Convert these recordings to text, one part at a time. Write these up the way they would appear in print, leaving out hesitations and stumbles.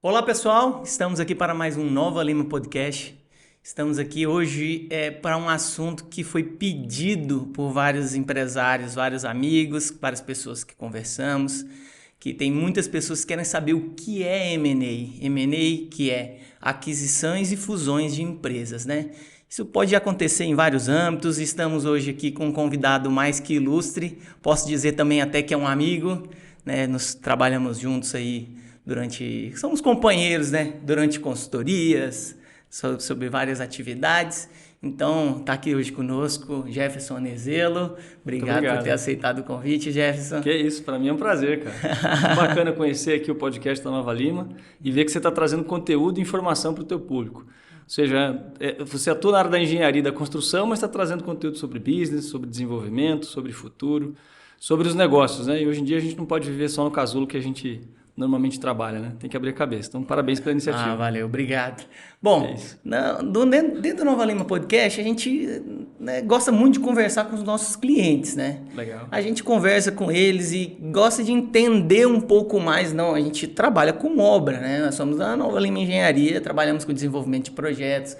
Olá pessoal, estamos aqui para mais um Nova Lima Podcast. Estamos aqui hoje para um assunto que foi pedido por vários empresários, vários amigos, várias pessoas que conversamos, que tem muitas pessoas que querem saber o que é M&A. M&A que é aquisições e fusões de empresas, né? Isso pode acontecer em vários âmbitos. Estamos hoje aqui com um convidado mais que ilustre, posso dizer também até que é um amigo, né? Nós trabalhamos juntos aí somos companheiros, né? Durante consultorias, sobre várias atividades. Então, está aqui hoje conosco Jefferson Anezelo. Obrigado por ter aceitado o convite, Jefferson. Que isso, para mim é um prazer, cara. Muito bacana conhecer aqui o podcast da Nova Lima e ver que você está trazendo conteúdo e informação para o teu público. Ou seja, você atua na área da engenharia e da construção, mas está trazendo conteúdo sobre business, sobre desenvolvimento, sobre futuro, sobre os negócios, né? E hoje em dia a gente não pode viver só no casulo que a gente normalmente trabalha, né? Tem que abrir a cabeça. Então, parabéns pela iniciativa. Valeu, obrigado. Bom, dentro do Nova Lima Podcast, a gente gosta muito de conversar com os nossos clientes, né? Legal. A gente conversa com eles e gosta de entender um pouco mais. Não, a gente trabalha com obra, né? Nós somos da Nova Lima Engenharia, trabalhamos com desenvolvimento de projetos,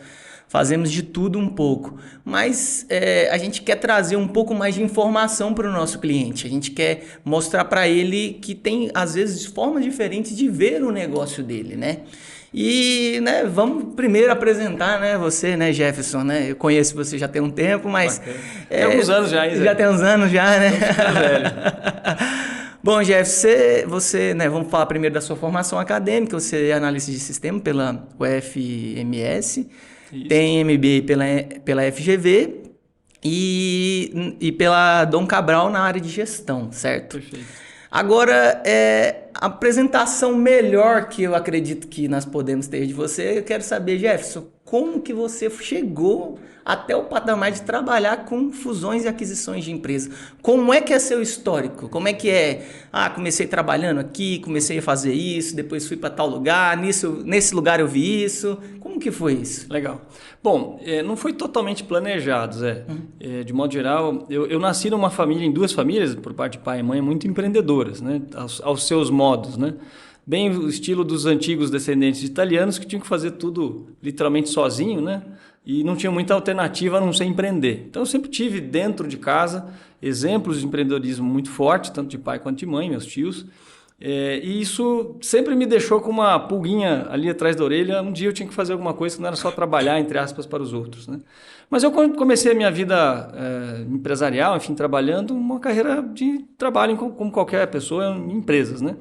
fazemos de tudo um pouco, mas a gente quer trazer um pouco mais de informação para o nosso cliente. A gente quer mostrar para ele que tem, às vezes, formas diferentes de ver o negócio dele, né? E, né, vamos primeiro apresentar, né, você, né, Jefferson, né? Eu conheço você já tem um tempo, mas... Tem alguns anos já, hein, Zé? Já tem uns anos já, né? Velho. Bom, Jeff, você, né, vamos falar primeiro da sua formação acadêmica. Você é analista de sistema pela UFMS, isso. Tem MBA pela FGV e pela Dom Cabral na área de gestão, certo? Perfeito. Agora, a apresentação melhor que eu acredito que nós podemos ter de você, eu quero saber, Jefferson, como que você chegou até o patamar de trabalhar com fusões e aquisições de empresas? Como é que é seu histórico? Como é que é? Comecei trabalhando aqui, comecei a fazer isso, depois fui para tal lugar, nesse lugar eu vi isso. Como que foi isso? Legal. Bom, não foi totalmente planejado, Zé. De modo geral, eu nasci numa família, em duas famílias, por parte de pai e mãe, muito empreendedoras, né? Aos seus modos, né? Bem o estilo dos antigos descendentes de italianos que tinham que fazer tudo literalmente sozinho, né? E não tinha muita alternativa a não ser empreender. Então eu sempre tive dentro de casa exemplos de empreendedorismo muito forte, tanto de pai quanto de mãe, meus tios. E isso sempre me deixou com uma pulguinha ali atrás da orelha. Um dia eu tinha que fazer alguma coisa que não era só trabalhar, entre aspas, para os outros, né? Mas eu comecei a minha vida empresarial, enfim, trabalhando uma carreira de trabalho como qualquer pessoa em empresas, né?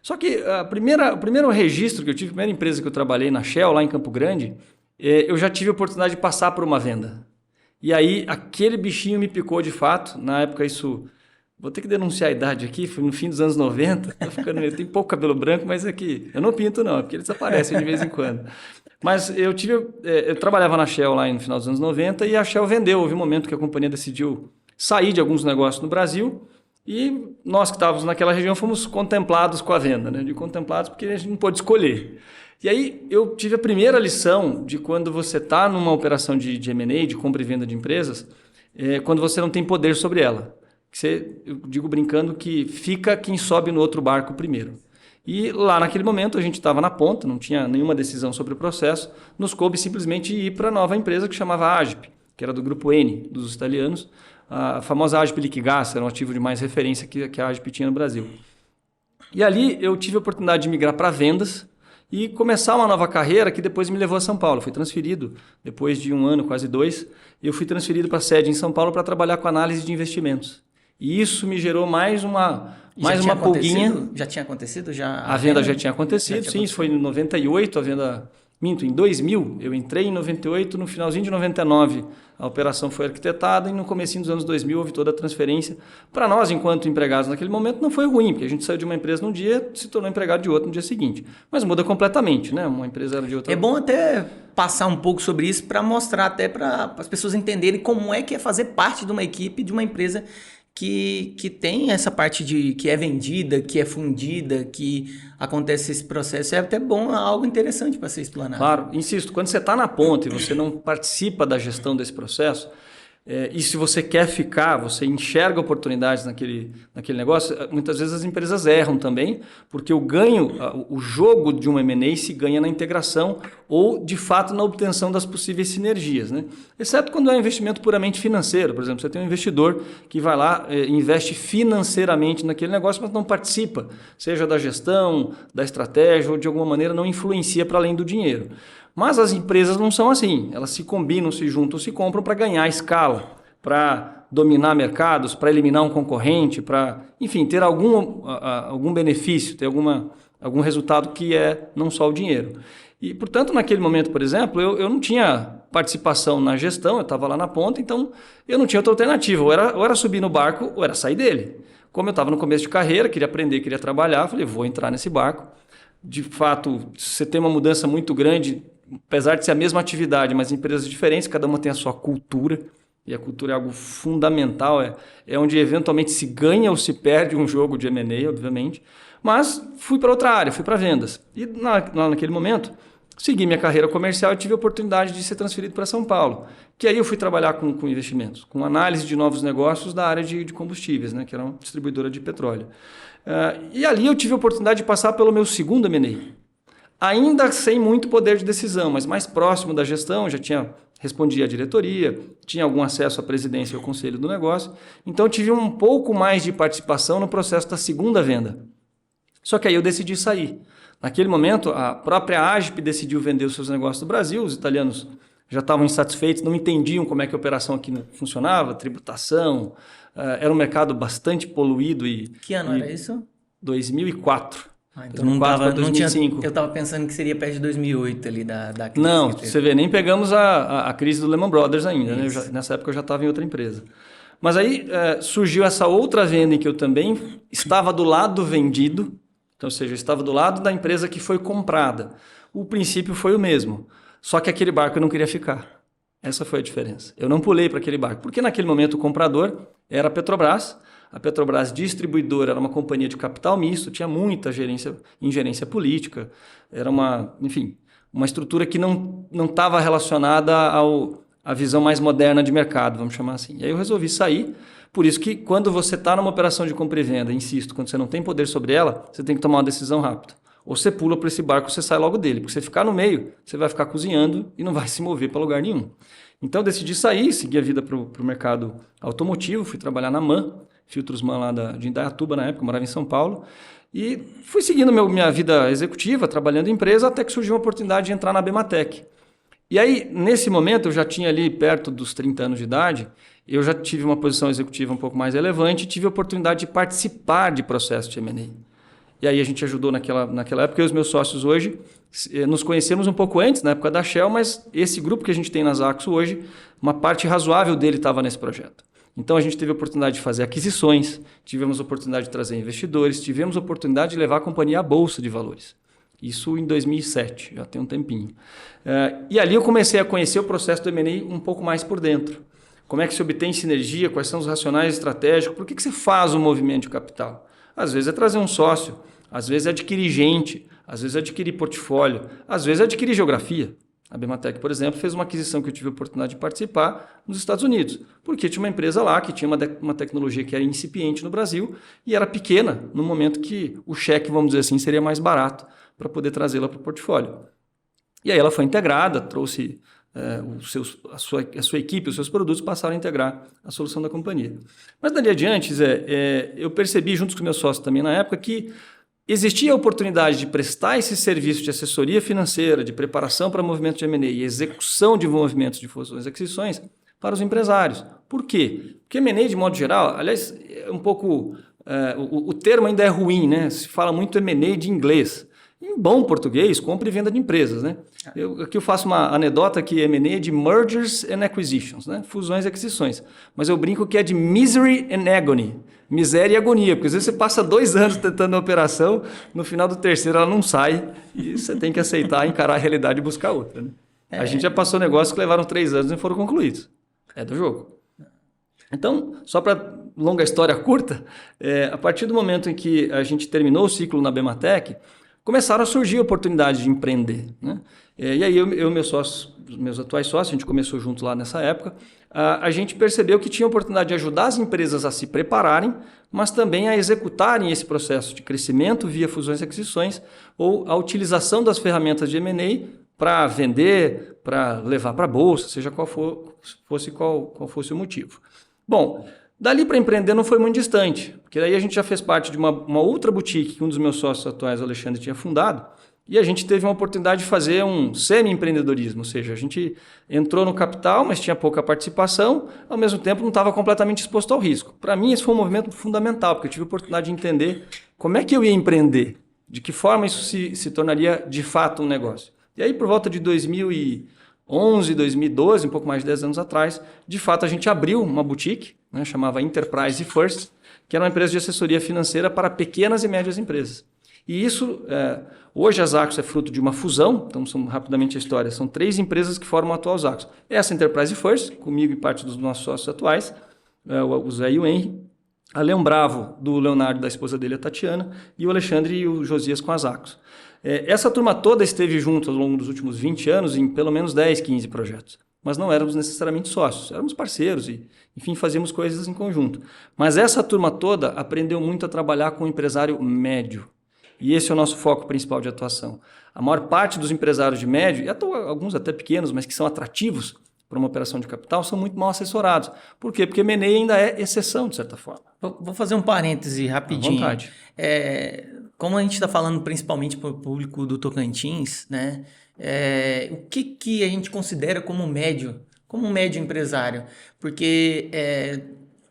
Só que o primeiro registro que eu tive, a primeira empresa que eu trabalhei na Shell, lá em Campo Grande, eu já tive a oportunidade de passar por uma venda. E aí aquele bichinho me picou de fato. Na época isso... Vou ter que denunciar a idade aqui, foi no fim dos anos 90. Eu tenho pouco cabelo branco, mas é que eu não pinto não, é porque eles aparecem de vez em quando. Mas eu trabalhava na Shell lá no final dos anos 90 e a Shell vendeu. Houve um momento que a companhia decidiu sair de alguns negócios no Brasil. E nós que estávamos naquela região fomos contemplados com a venda, né? De contemplados porque a gente não pôde escolher. E aí eu tive a primeira lição de quando você está numa operação de M&A, de compra e venda de empresas, quando você não tem poder sobre ela. Eu digo brincando que fica quem sobe no outro barco primeiro. E lá naquele momento a gente estava na ponta, não tinha nenhuma decisão sobre o processo, nos coube simplesmente ir para a nova empresa que chamava Agip, que era do grupo N, dos italianos. A famosa Agip Liquigás era um ativo de mais referência que a Agip tinha no Brasil. E ali eu tive a oportunidade de migrar para vendas e começar uma nova carreira que depois me levou a São Paulo. Fui transferido, depois de um ano, quase 2, eu fui transferido para a sede em São Paulo para trabalhar com análise de investimentos. E isso me gerou mais uma pulguinha. Já tinha acontecido? A venda já tinha acontecido, sim. Isso foi em 98, a venda... Minto, em 2000. Eu entrei em 98, no finalzinho de 99 a operação foi arquitetada e no comecinho dos anos 2000 houve toda a transferência. Para nós, enquanto empregados naquele momento, não foi ruim, porque a gente saiu de uma empresa num dia e se tornou empregado de outra no dia seguinte. Mas muda completamente, né? Uma empresa era de outra. É bom até passar um pouco sobre isso para mostrar até para as pessoas entenderem como é que é fazer parte de uma equipe, de uma empresa que tem essa parte de que é vendida, que é fundida, que acontece esse processo. É até bom, algo interessante para ser explanado. Claro, insisto, quando você está na ponta e você não participa da gestão desse processo, e se você quer ficar, você enxerga oportunidades naquele negócio, muitas vezes as empresas erram também, porque o jogo de um M&A se ganha na integração ou, de fato, na obtenção das possíveis sinergias, né? Exceto quando é um investimento puramente financeiro. Por exemplo, você tem um investidor que vai lá, investe financeiramente naquele negócio, mas não participa, seja da gestão, da estratégia ou, de alguma maneira, não influencia para além do dinheiro. Mas as empresas não são assim, elas se combinam, se juntam, se compram para ganhar escala, para dominar mercados, para eliminar um concorrente, para, enfim, ter algum benefício, ter algum resultado que é não só o dinheiro. E, portanto, naquele momento, por exemplo, eu não tinha participação na gestão, eu estava lá na ponta, então eu não tinha outra alternativa, ou era subir no barco ou era sair dele. Como eu estava no começo de carreira, queria aprender, queria trabalhar, falei, vou entrar nesse barco. De fato, você tem uma mudança muito grande, apesar de ser a mesma atividade, mas empresas diferentes, cada uma tem a sua cultura, e a cultura é algo fundamental, é onde eventualmente se ganha ou se perde um jogo de M&A, obviamente, mas fui para outra área, fui para vendas. E naquele momento, segui minha carreira comercial e tive a oportunidade de ser transferido para São Paulo, que aí eu fui trabalhar com investimentos, com análise de novos negócios da área de combustíveis, né, que era uma distribuidora de petróleo. E ali eu tive a oportunidade de passar pelo meu segundo M&A. Ainda sem muito poder de decisão, mas mais próximo da gestão, respondia à diretoria, tinha algum acesso à presidência e ao conselho do negócio, então tive um pouco mais de participação no processo da segunda venda. Só que aí eu decidi sair. Naquele momento, a própria AGIP decidiu vender os seus negócios do Brasil, os italianos já estavam insatisfeitos, não entendiam como é que a operação aqui funcionava, tributação, era um mercado bastante poluído. Que ano era isso? 2004. Então não tinha, eu estava pensando que seria perto de 2008 ali da crise. Não, você vê, nem pegamos a crise do Lehman Brothers ainda, né? Nessa época eu já estava em outra empresa. Mas aí surgiu essa outra venda em que eu também estava do lado do vendido, então, ou seja, eu estava do lado da empresa que foi comprada. O princípio foi o mesmo, só que aquele barco eu não queria ficar. Essa foi a diferença. Eu não pulei para aquele barco, porque naquele momento o comprador era a Petrobras. A Petrobras distribuidora era uma companhia de capital misto, tinha muita ingerência política, era uma estrutura que não estava relacionada à visão mais moderna de mercado, vamos chamar assim. E aí eu resolvi sair, por isso que quando você está numa operação de compra e venda, insisto, quando você não tem poder sobre ela, você tem que tomar uma decisão rápida. Ou você pula para esse barco ou você sai logo dele, porque você ficar no meio, você vai ficar cozinhando e não vai se mover para lugar nenhum. Então eu decidi sair, seguir a vida para o mercado automotivo, fui trabalhar na MAN, Filtros MAN lá de Indaiatuba na época, eu morava em São Paulo, e fui seguindo minha vida executiva, trabalhando em empresa, até que surgiu a oportunidade de entrar na Bematec. E aí, nesse momento, eu já tinha ali perto dos 30 anos de idade, eu já tive uma posição executiva um pouco mais relevante e tive a oportunidade de participar de processos de M&A. E aí a gente ajudou naquela época, eu e os meus sócios hoje, nos conhecemos um pouco antes, na época da Shell, mas esse grupo que a gente tem na Zaxo hoje, uma parte razoável dele estava nesse projeto. Então a gente teve a oportunidade de fazer aquisições, tivemos a oportunidade de trazer investidores, tivemos a oportunidade de levar a companhia à Bolsa de Valores. Isso em 2007, já tem um tempinho. E ali eu comecei a conhecer o processo do M&A um pouco mais por dentro. Como é que se obtém sinergia, quais são os racionais estratégicos, por que você faz um movimento de capital? Às vezes é trazer um sócio, às vezes é adquirir gente, às vezes é adquirir portfólio, às vezes é adquirir geografia. A Bematec, por exemplo, fez uma aquisição que eu tive a oportunidade de participar nos Estados Unidos, porque tinha uma empresa lá que tinha uma tecnologia que era incipiente no Brasil e era pequena no momento que o cheque, vamos dizer assim, seria mais barato para poder trazê-la para o portfólio. E aí ela foi integrada, trouxe a sua equipe, os seus produtos passaram a integrar a solução da companhia. Mas dali adiante, Zé, eu percebi junto com meus sócios também na época que existia a oportunidade de prestar esse serviço de assessoria financeira, de preparação para movimentos de M&A e execução de movimentos de fusões e aquisições para os empresários. Por quê? Porque M&A, de modo geral, aliás, é um pouco... o termo ainda é ruim, né? Se fala muito M&A de inglês. Em bom português, compra e venda de empresas, né? Aqui eu faço uma anedota que M&A é de Mergers and Acquisitions, né? Fusões e aquisições. Mas eu brinco que é de Misery and Agony. Miséria e agonia, porque às vezes você passa 2 anos tentando a operação, no final do terceiro ela não sai e você tem que aceitar, encarar a realidade e buscar outra, né? A gente já passou negócios que levaram 3 anos e não foram concluídos. É do jogo. Então, só para longa história curta, a partir do momento em que a gente terminou o ciclo na Bematec, começaram a surgir oportunidades de empreender, né? E aí eu e meus atuais sócios, a gente começou junto lá nessa época, a gente percebeu que tinha a oportunidade de ajudar as empresas a se prepararem, mas também a executarem esse processo de crescimento via fusões e aquisições ou a utilização das ferramentas de M&A para vender, para levar para a bolsa, seja qual fosse o motivo. Bom, dali para empreender não foi muito distante, porque daí a gente já fez parte de uma outra boutique que um dos meus sócios atuais, o Alexandre, tinha fundado, e a gente teve uma oportunidade de fazer um semi-empreendedorismo, ou seja, a gente entrou no capital, mas tinha pouca participação, ao mesmo tempo não estava completamente exposto ao risco. Para mim, esse foi um movimento fundamental, porque eu tive a oportunidade de entender como é que eu ia empreender, de que forma isso se tornaria de fato um negócio. E aí, por volta de 2011, 2012, um pouco mais de 10 anos atrás, de fato a gente abriu uma boutique, né, chamava Enterprise First, que era uma empresa de assessoria financeira para pequenas e médias empresas. E isso, hoje a Zacos é fruto de uma fusão, então rapidamente a história, são 3 empresas que formam a atual Zacos. Essa Enterprise First, comigo e parte dos nossos sócios atuais, o Zé e o Henry, a Leão Bravo, do Leonardo, da esposa dele, a Tatiana, e o Alexandre e o Josias com a Zacos. Essa turma toda esteve junto ao longo dos últimos 20 anos em pelo menos 10, 15 projetos. Mas não éramos necessariamente sócios, éramos parceiros e, enfim, fazíamos coisas em conjunto. Mas essa turma toda aprendeu muito a trabalhar com o empresário médio. E esse é o nosso foco principal de atuação. A maior parte dos empresários de médio, e alguns até pequenos, mas que são atrativos para uma operação de capital, são muito mal assessorados. Por quê? Porque M&A ainda é exceção, de certa forma. Vou fazer um parêntese rapidinho. À vontade. Como a gente está falando principalmente para o público do Tocantins, né? O que a gente considera como um médio empresário? Porque,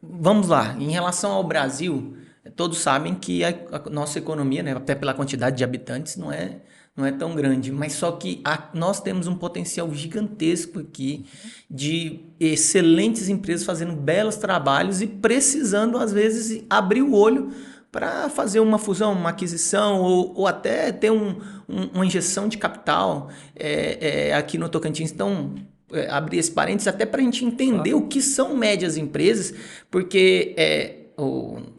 vamos lá, em relação ao Brasil, todos sabem que a nossa economia, né, até pela quantidade de habitantes, não é tão grande, mas só que nós temos um potencial gigantesco aqui de excelentes empresas fazendo belos trabalhos e precisando, às vezes, abrir o olho para fazer uma fusão, uma aquisição ou até ter uma injeção de capital aqui no Tocantins. Então, abrir esse parênteses até para a gente entender o que são médias empresas, porque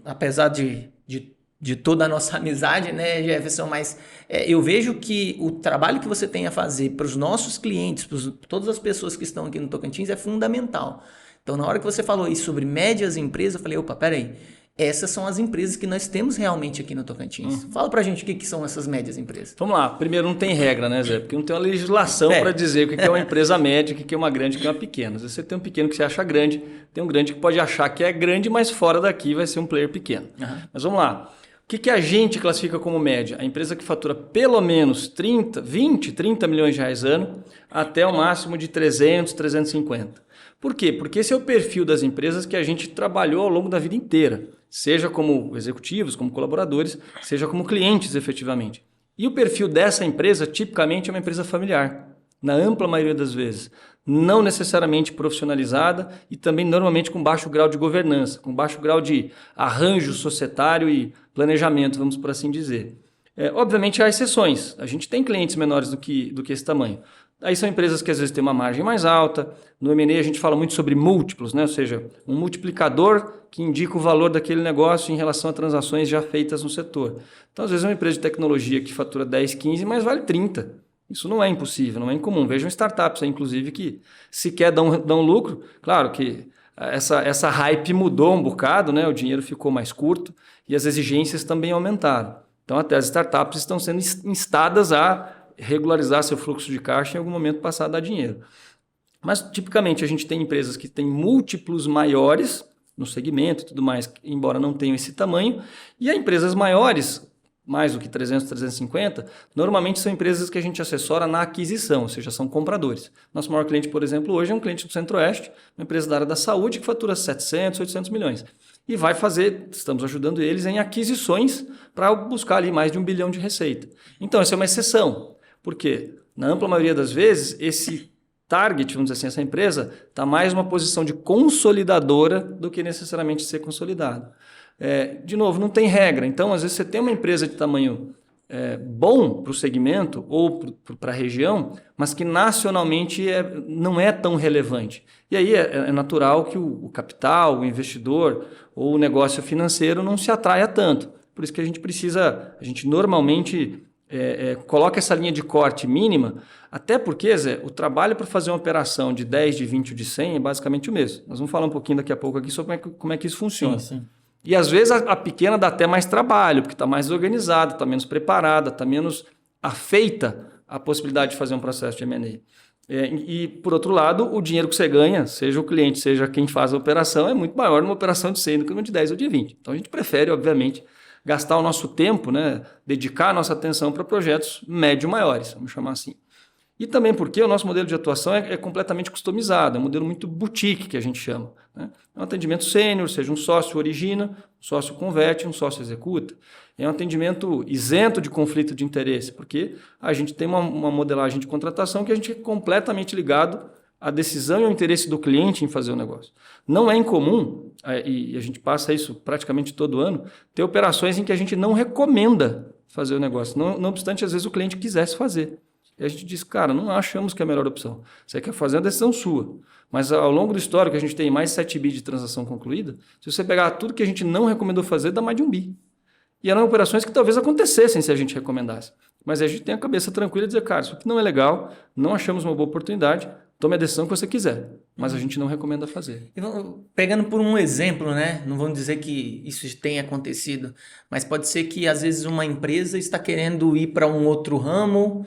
apesar de toda a nossa amizade, né, Jefferson, mas eu vejo que o trabalho que você tem a fazer para os nossos clientes, para todas as pessoas que estão aqui no Tocantins é fundamental. Então, na hora que você falou isso sobre médias empresas, eu falei, opa, peraí, essas são as empresas que nós temos realmente aqui no Tocantins. Fala pra gente o que são essas médias empresas. Vamos lá. Primeiro, não tem regra, né, Zé? Porque não tem uma legislação para dizer o que é uma empresa média, o que é uma grande e o que é uma pequena. Às vezes você tem um pequeno que você acha grande, tem um grande que pode achar que é grande, mas fora daqui vai ser um player pequeno. Mas vamos lá. O que a gente classifica como média? A empresa que fatura pelo menos 20, 30 milhões de reais ano, até o máximo de 300, 350. Por quê? Porque esse é o perfil das empresas que a gente trabalhou ao longo da vida inteira, seja como executivos, como colaboradores, seja como clientes efetivamente. E o perfil dessa empresa tipicamente é uma empresa familiar, na ampla maioria das vezes. Não necessariamente profissionalizada e também normalmente com baixo grau de governança, com baixo grau de arranjo societário e planejamento, vamos por assim dizer. Obviamente há exceções, a gente tem clientes menores do que esse tamanho. Aí são empresas que às vezes têm uma margem mais alta. No M&A a gente fala muito sobre múltiplos, né? Ou seja, um multiplicador que indica o valor daquele negócio em relação a transações já feitas no setor. Então, às vezes, é uma empresa de tecnologia que fatura 10, 15, mas vale 30. Isso não é impossível, não é incomum. Vejam startups, inclusive, que sequer dão lucro. Claro que essa hype mudou um bocado, né? O dinheiro ficou mais curto e as exigências também aumentaram. Então, até as startups estão sendo instadas a regularizar seu fluxo de caixa e em algum momento passar a dar dinheiro. Mas, tipicamente, a gente tem empresas que têm múltiplos maiores no segmento e tudo mais, embora não tenham esse tamanho, e as empresas maiores, mais do que 300, 350, normalmente são empresas que a gente assessora na aquisição, ou seja, são compradores. Nosso maior cliente, por exemplo, hoje é um cliente do Centro-Oeste, uma empresa da área da saúde que fatura 700, 800 milhões. E vai estamos ajudando eles em aquisições para buscar ali mais de 1 bilhão de receita. Então, essa é uma exceção. Por quê? Na ampla maioria das vezes, esse target, vamos dizer assim, essa empresa está mais numa posição de consolidadora do que necessariamente ser consolidado. De novo, não tem regra. Então, às vezes, você tem uma empresa de tamanho bom para o segmento ou para a região, mas que nacionalmente não é tão relevante. E aí é natural que o capital, o investidor ou o negócio financeiro não se atraia tanto. Por isso que a gente normalmente coloca essa linha de corte mínima, até porque, Zé, o trabalho para fazer uma operação de 10, de 20 ou de 100 é basicamente o mesmo. Nós vamos falar um pouquinho daqui a pouco aqui sobre como é que isso funciona. Sim. E às vezes a pequena dá até mais trabalho, porque está mais organizada, está menos preparada, está menos afeita à possibilidade de fazer um processo de M&A. E, por outro lado, o dinheiro que você ganha, seja o cliente, seja quem faz a operação, é muito maior numa operação de 100 do que numa de 10 ou de 20. Então, a gente prefere, obviamente, gastar o nosso tempo, né, dedicar a nossa atenção para projetos médio maiores, vamos chamar assim. E também porque o nosso modelo de atuação é completamente customizado, é um modelo muito boutique, que a gente chama. Né? É um atendimento sênior, seja um sócio origina, um sócio converte, um sócio executa. É um atendimento isento de conflito de interesse, porque a gente tem uma modelagem de contratação que a gente é completamente ligado à decisão e ao interesse do cliente em fazer o negócio. Não é incomum, e a gente passa isso praticamente todo ano, ter operações em que a gente não recomenda fazer o negócio, não obstante, às vezes, o cliente quisesse fazer. E a gente diz, cara, não achamos que é a melhor opção. Você quer fazer a decisão sua. Mas ao longo do histórico, a gente tem mais 7 bi de transação concluída. Se você pegar tudo que a gente não recomendou fazer, dá mais de 1 bi. E eram operações que talvez acontecessem se a gente recomendasse. Mas a gente tem a cabeça tranquila e dizer, cara, isso aqui não é legal, não achamos uma boa oportunidade, tome a decisão que você quiser. Mas a gente não recomenda fazer. Pegando por um exemplo, né? Não vamos dizer que isso tenha acontecido, mas pode ser que às vezes uma empresa está querendo ir para um outro ramo.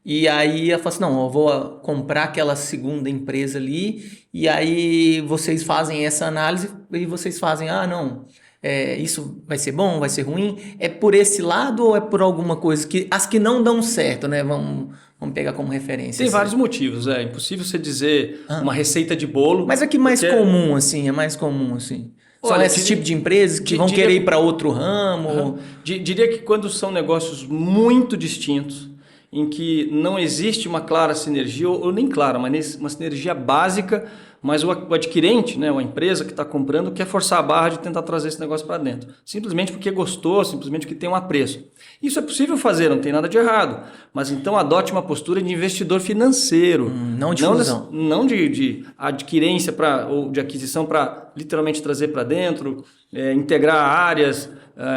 E aí ela fala assim, não, eu vou comprar aquela segunda empresa ali, e aí vocês fazem essa análise e vocês fazem, isso vai ser bom, vai ser ruim? É por esse lado ou é por alguma coisa as que não dão certo, né? Vamos pegar como referência. Tem vários motivos, é impossível você dizer uma receita de bolo. Mas é que mais comum, assim, São esse tipo de empresas que vão querer ir para outro ramo? Diria que quando são negócios muito distintos, em que não existe uma clara sinergia, ou nem clara, mas uma sinergia básica, mas o adquirente, né, a empresa que está comprando, quer forçar a barra de tentar trazer esse negócio para dentro. Simplesmente porque gostou, simplesmente porque tem um apreço. Isso é possível fazer, não tem nada de errado. Mas então adote uma postura de investidor financeiro. Não de fusão. Não de adquirência ou de aquisição para literalmente trazer para dentro, integrar áreas,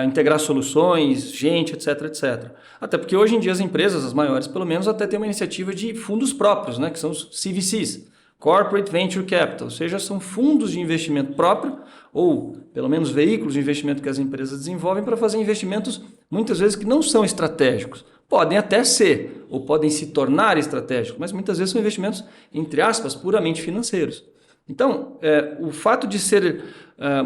integrar soluções, gente, etc, etc. Até porque hoje em dia as empresas, as maiores pelo menos, até têm uma iniciativa de fundos próprios, né, que são os CVCs, Corporate Venture Capital, ou seja, são fundos de investimento próprio ou pelo menos veículos de investimento que as empresas desenvolvem para fazer investimentos muitas vezes que não são estratégicos. Podem até ser ou podem se tornar estratégicos, mas muitas vezes são investimentos, entre aspas, puramente financeiros. Então, o fato de ser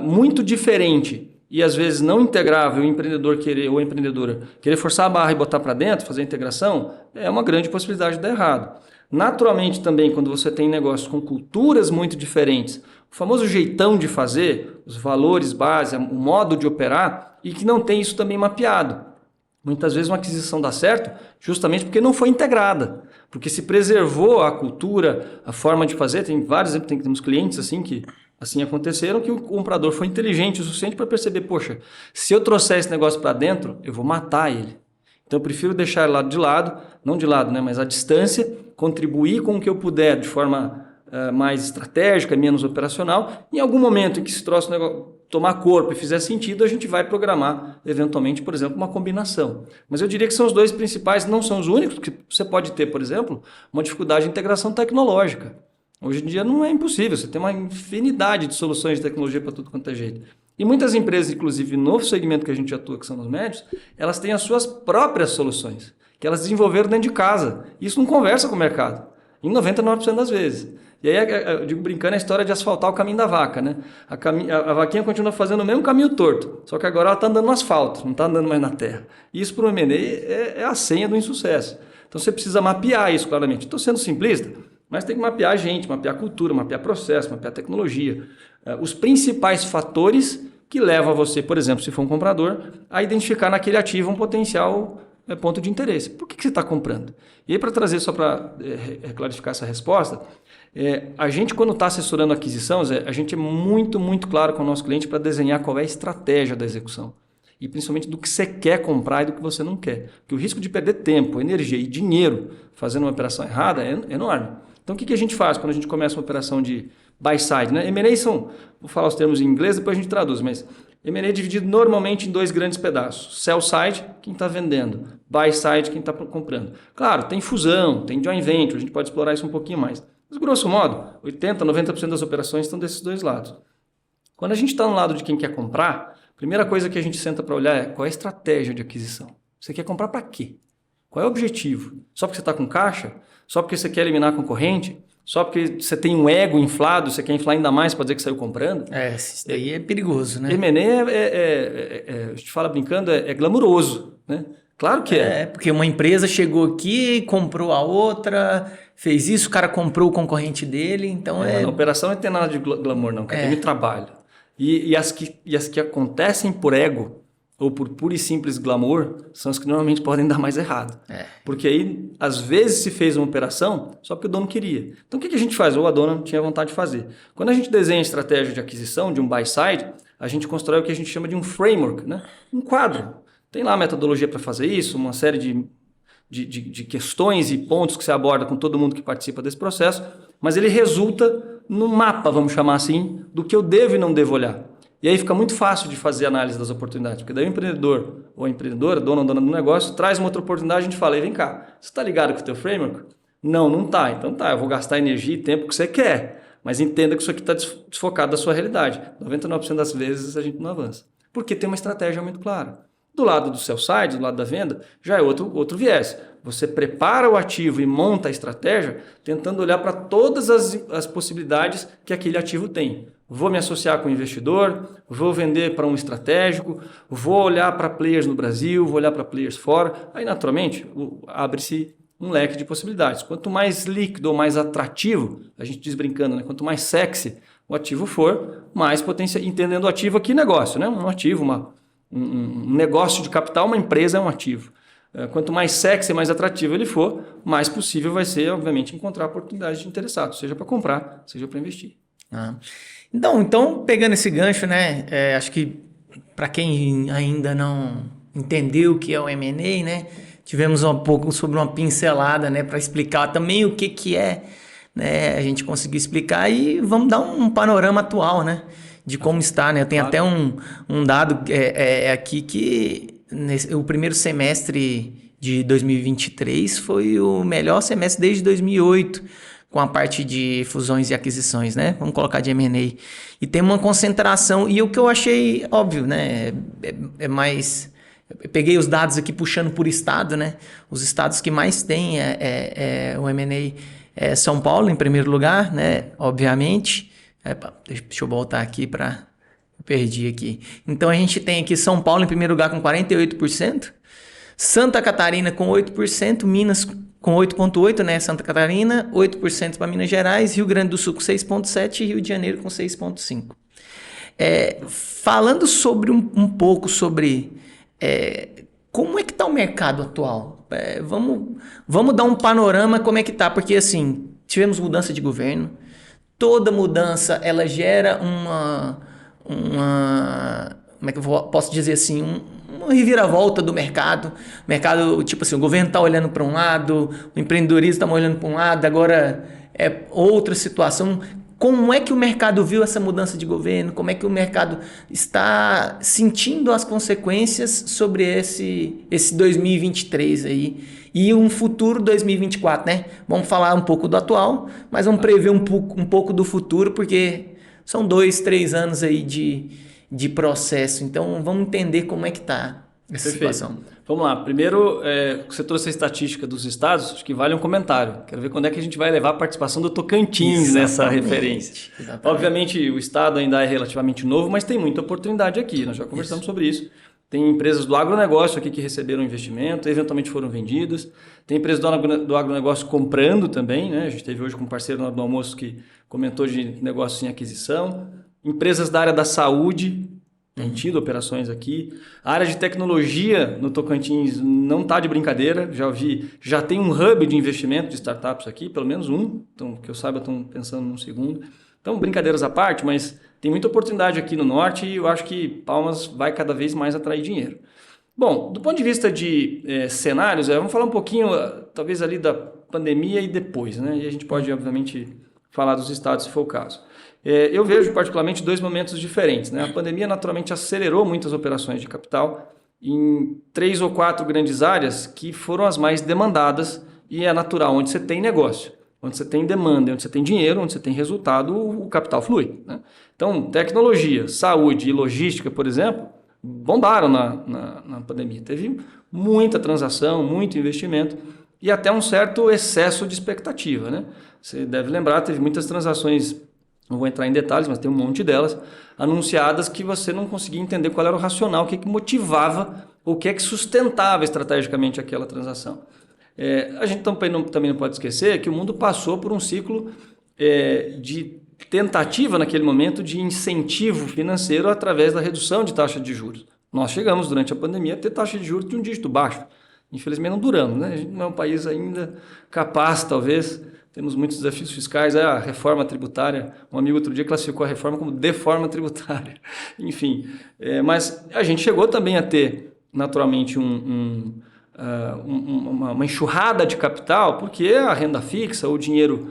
muito diferente e às vezes não integrável o empreendedor ou a empreendedora querer forçar a barra e botar para dentro, fazer a integração, é uma grande possibilidade de dar errado. Naturalmente também, quando você tem negócios com culturas muito diferentes, o famoso jeitão de fazer, os valores base, o modo de operar, e que não tem isso também mapeado. Muitas vezes uma aquisição dá certo justamente porque não foi integrada, porque se preservou a cultura, a forma de fazer. Tem vários exemplos, temos clientes assim que assim aconteceram, que o comprador foi inteligente o suficiente para perceber, poxa, se eu trouxer esse negócio para dentro, eu vou matar ele. Então eu prefiro deixar ele de lado, não de lado, né, mas à distância, contribuir com o que eu puder de forma mais estratégica, menos operacional. Em algum momento em que esse troço tomar corpo e fizer sentido, a gente vai programar, eventualmente, por exemplo, uma combinação. Mas eu diria que são os dois principais, não são os únicos, porque você pode ter, por exemplo, uma dificuldade de integração tecnológica. Hoje em dia não é impossível, você tem uma infinidade de soluções de tecnologia para tudo quanto é jeito. E muitas empresas, inclusive no segmento que a gente atua, que são os médios, elas têm as suas próprias soluções, que elas desenvolveram dentro de casa. Isso não conversa com o mercado, em 99% das vezes. E aí, eu digo brincando, a história de asfaltar o caminho da vaca, né? A vaquinha continua fazendo o mesmo caminho torto, só que agora ela está andando no asfalto, não está andando mais na terra. E isso para o M&A é a senha do insucesso. Então você precisa mapear isso claramente. Estou sendo simplista, mas tem que mapear a gente, mapear a cultura, mapear processo, mapear a tecnologia. Os principais fatores que levam você, por exemplo, se for um comprador, a identificar naquele ativo um potencial ponto de interesse. Por que você está comprando? E aí, para trazer, só para clarificar essa resposta, a gente, quando está assessorando a aquisição, a gente é muito, muito claro com o nosso cliente para desenhar qual é a estratégia da execução. E principalmente do que você quer comprar e do que você não quer. Porque o risco de perder tempo, energia e dinheiro fazendo uma operação errada é enorme. Então, o que a gente faz quando a gente começa uma operação de buy side? Né? M&A são, vou falar os termos em inglês, depois a gente traduz, mas M&A é dividido normalmente em 2 grandes pedaços. Sell side, quem está vendendo. Buy side, quem está comprando. Claro, tem fusão, tem joint venture, a gente pode explorar isso um pouquinho mais. Mas, grosso modo, 80%, 90% das operações estão desses 2 lados. Quando a gente está no lado de quem quer comprar, a primeira coisa que a gente senta para olhar é qual é a estratégia de aquisição. Você quer comprar para quê? Qual é o objetivo? Só porque você está com caixa? Só porque você quer eliminar a concorrente? Só porque você tem um ego inflado, você quer inflar ainda mais para dizer que saiu comprando? Isso daí é perigoso, né? M&A, a gente fala brincando, é glamuroso, né? Claro que é. Porque uma empresa chegou aqui, comprou a outra, fez isso, o cara comprou o concorrente dele, então Na operação não tem nada de glamour, não, cara, tem muito trabalho. E as que acontecem por ego, ou por puro e simples glamour, são as que normalmente podem dar mais errado. Porque aí, às vezes, se fez uma operação só porque o dono queria. Então, o que a gente faz? Ou a dona tinha vontade de fazer. Quando a gente desenha a estratégia de aquisição de um buy side, a gente constrói o que a gente chama de um framework, né? Um quadro. Tem lá a metodologia para fazer isso, uma série de questões e pontos que você aborda com todo mundo que participa desse processo, mas ele resulta num mapa, vamos chamar assim, do que eu devo e não devo olhar. E aí fica muito fácil de fazer análise das oportunidades, porque daí o empreendedor ou a empreendedora, dono ou dona do negócio, traz uma outra oportunidade, a gente fala, vem cá, você está ligado com o teu framework? Não está. Então eu vou gastar energia e tempo que você quer, mas entenda que isso aqui está desfocado da sua realidade. 99% das vezes a gente não avança, porque tem uma estratégia muito clara. Do lado do sell side, do lado da venda, já é outro viés. Você prepara o ativo e monta a estratégia tentando olhar para todas as possibilidades que aquele ativo tem. Vou me associar com o investidor, vou vender para um estratégico, vou olhar para players no Brasil, vou olhar para players fora. Aí, naturalmente, abre-se um leque de possibilidades. Quanto mais líquido ou mais atrativo, a gente diz brincando, né? Quanto mais sexy o ativo for, mais potência, entendendo o ativo aqui negócio, né? Um ativo, um negócio de capital, uma empresa é um ativo. Quanto mais sexy e mais atrativo ele for, mais possível vai ser, obviamente, encontrar oportunidades de interessados, seja para comprar, seja para investir. Então, pegando esse gancho, né? Acho que para quem ainda não entendeu o que é o M&A, né? Tivemos um pouco sobre uma pincelada, né? Para explicar também o que é, né? A gente conseguiu explicar e vamos dar um panorama atual, né? De como está, né? Eu tenho até um dado aqui que o primeiro semestre de 2023 foi o melhor semestre desde 2008, com a parte de fusões e aquisições, né? Vamos colocar de M&A. E tem uma concentração, e o que eu achei óbvio, né? É mais... Eu peguei os dados aqui puxando por estado, né? Os estados que mais têm o M&A é São Paulo, em primeiro lugar, né? Obviamente. Deixa eu voltar aqui para... Perdi aqui. Então, a gente tem aqui São Paulo em primeiro lugar com 48%, Santa Catarina com 8%, Minas com 8,8%, né? Santa Catarina, 8% para Minas Gerais, Rio Grande do Sul com 6,7% e Rio de Janeiro com 6,5%. Falando sobre um pouco sobre como é que está o mercado atual. Vamos dar um panorama como é que está, porque assim, tivemos mudança de governo, toda mudança ela gera uma como é que eu posso dizer assim, uma reviravolta do mercado. O mercado, tipo assim, o governo está olhando para um lado, o empreendedorismo está olhando para um lado, agora é outra situação. Como é que o mercado viu essa mudança de governo? Como é que o mercado está sentindo as consequências sobre esse 2023 aí? E um futuro 2024, né? Vamos falar um pouco do atual, mas vamos prever um pouco do futuro, porque são 2, 3 anos aí de processo. Então, vamos entender como é que está essa situação. Vamos lá. Primeiro, você trouxe a estatística dos estados, acho que vale um comentário. Quero ver quando é que a gente vai levar a participação do Tocantins nessa referência. Exatamente. Obviamente, o estado ainda é relativamente novo, mas tem muita oportunidade aqui. Nós já conversamos sobre isso. Tem empresas do agronegócio aqui que receberam investimento, eventualmente foram vendidas. Tem empresas do agronegócio comprando também, né? A gente teve hoje com um parceiro na hora do almoço que comentou de negócio em aquisição. Empresas da área da saúde, tem tido operações aqui. A área de tecnologia no Tocantins não está de brincadeira. Já tem um hub de investimento de startups aqui, pelo menos um. Então, que eu saiba, estão pensando num segundo. Então, brincadeiras à parte, mas tem muita oportunidade aqui no Norte e eu acho que Palmas vai cada vez mais atrair dinheiro. Bom, do ponto de vista de cenários, vamos falar um pouquinho, talvez ali da pandemia e depois, né? E a gente pode, obviamente, falar dos estados se for o caso. Eu vejo particularmente dois momentos diferentes, né? A pandemia naturalmente acelerou muitas operações de capital em 3 ou 4 grandes áreas que foram as mais demandadas e é natural, onde você tem negócio, onde você tem demanda, onde você tem dinheiro, onde você tem resultado, o capital flui, né? Então, tecnologia, saúde e logística, por exemplo, bombaram na pandemia. Teve muita transação, muito investimento e até um certo excesso de expectativa, né? Você deve lembrar, teve muitas transações, não vou entrar em detalhes, mas tem um monte delas, anunciadas que você não conseguia entender qual era o racional, o que motivava, o que é que sustentava estrategicamente aquela transação. A gente também não pode esquecer que o mundo passou por um ciclo de tentativa naquele momento de incentivo financeiro através da redução de taxa de juros. Nós chegamos durante a pandemia a ter taxa de juros de um dígito baixo. Infelizmente não duramos, né? A gente não é um país ainda capaz, talvez, temos muitos desafios fiscais, a reforma tributária, um amigo outro dia classificou a reforma como deforma tributária. Enfim, mas a gente chegou também a ter, naturalmente, uma enxurrada de capital, porque a renda fixa, o dinheiro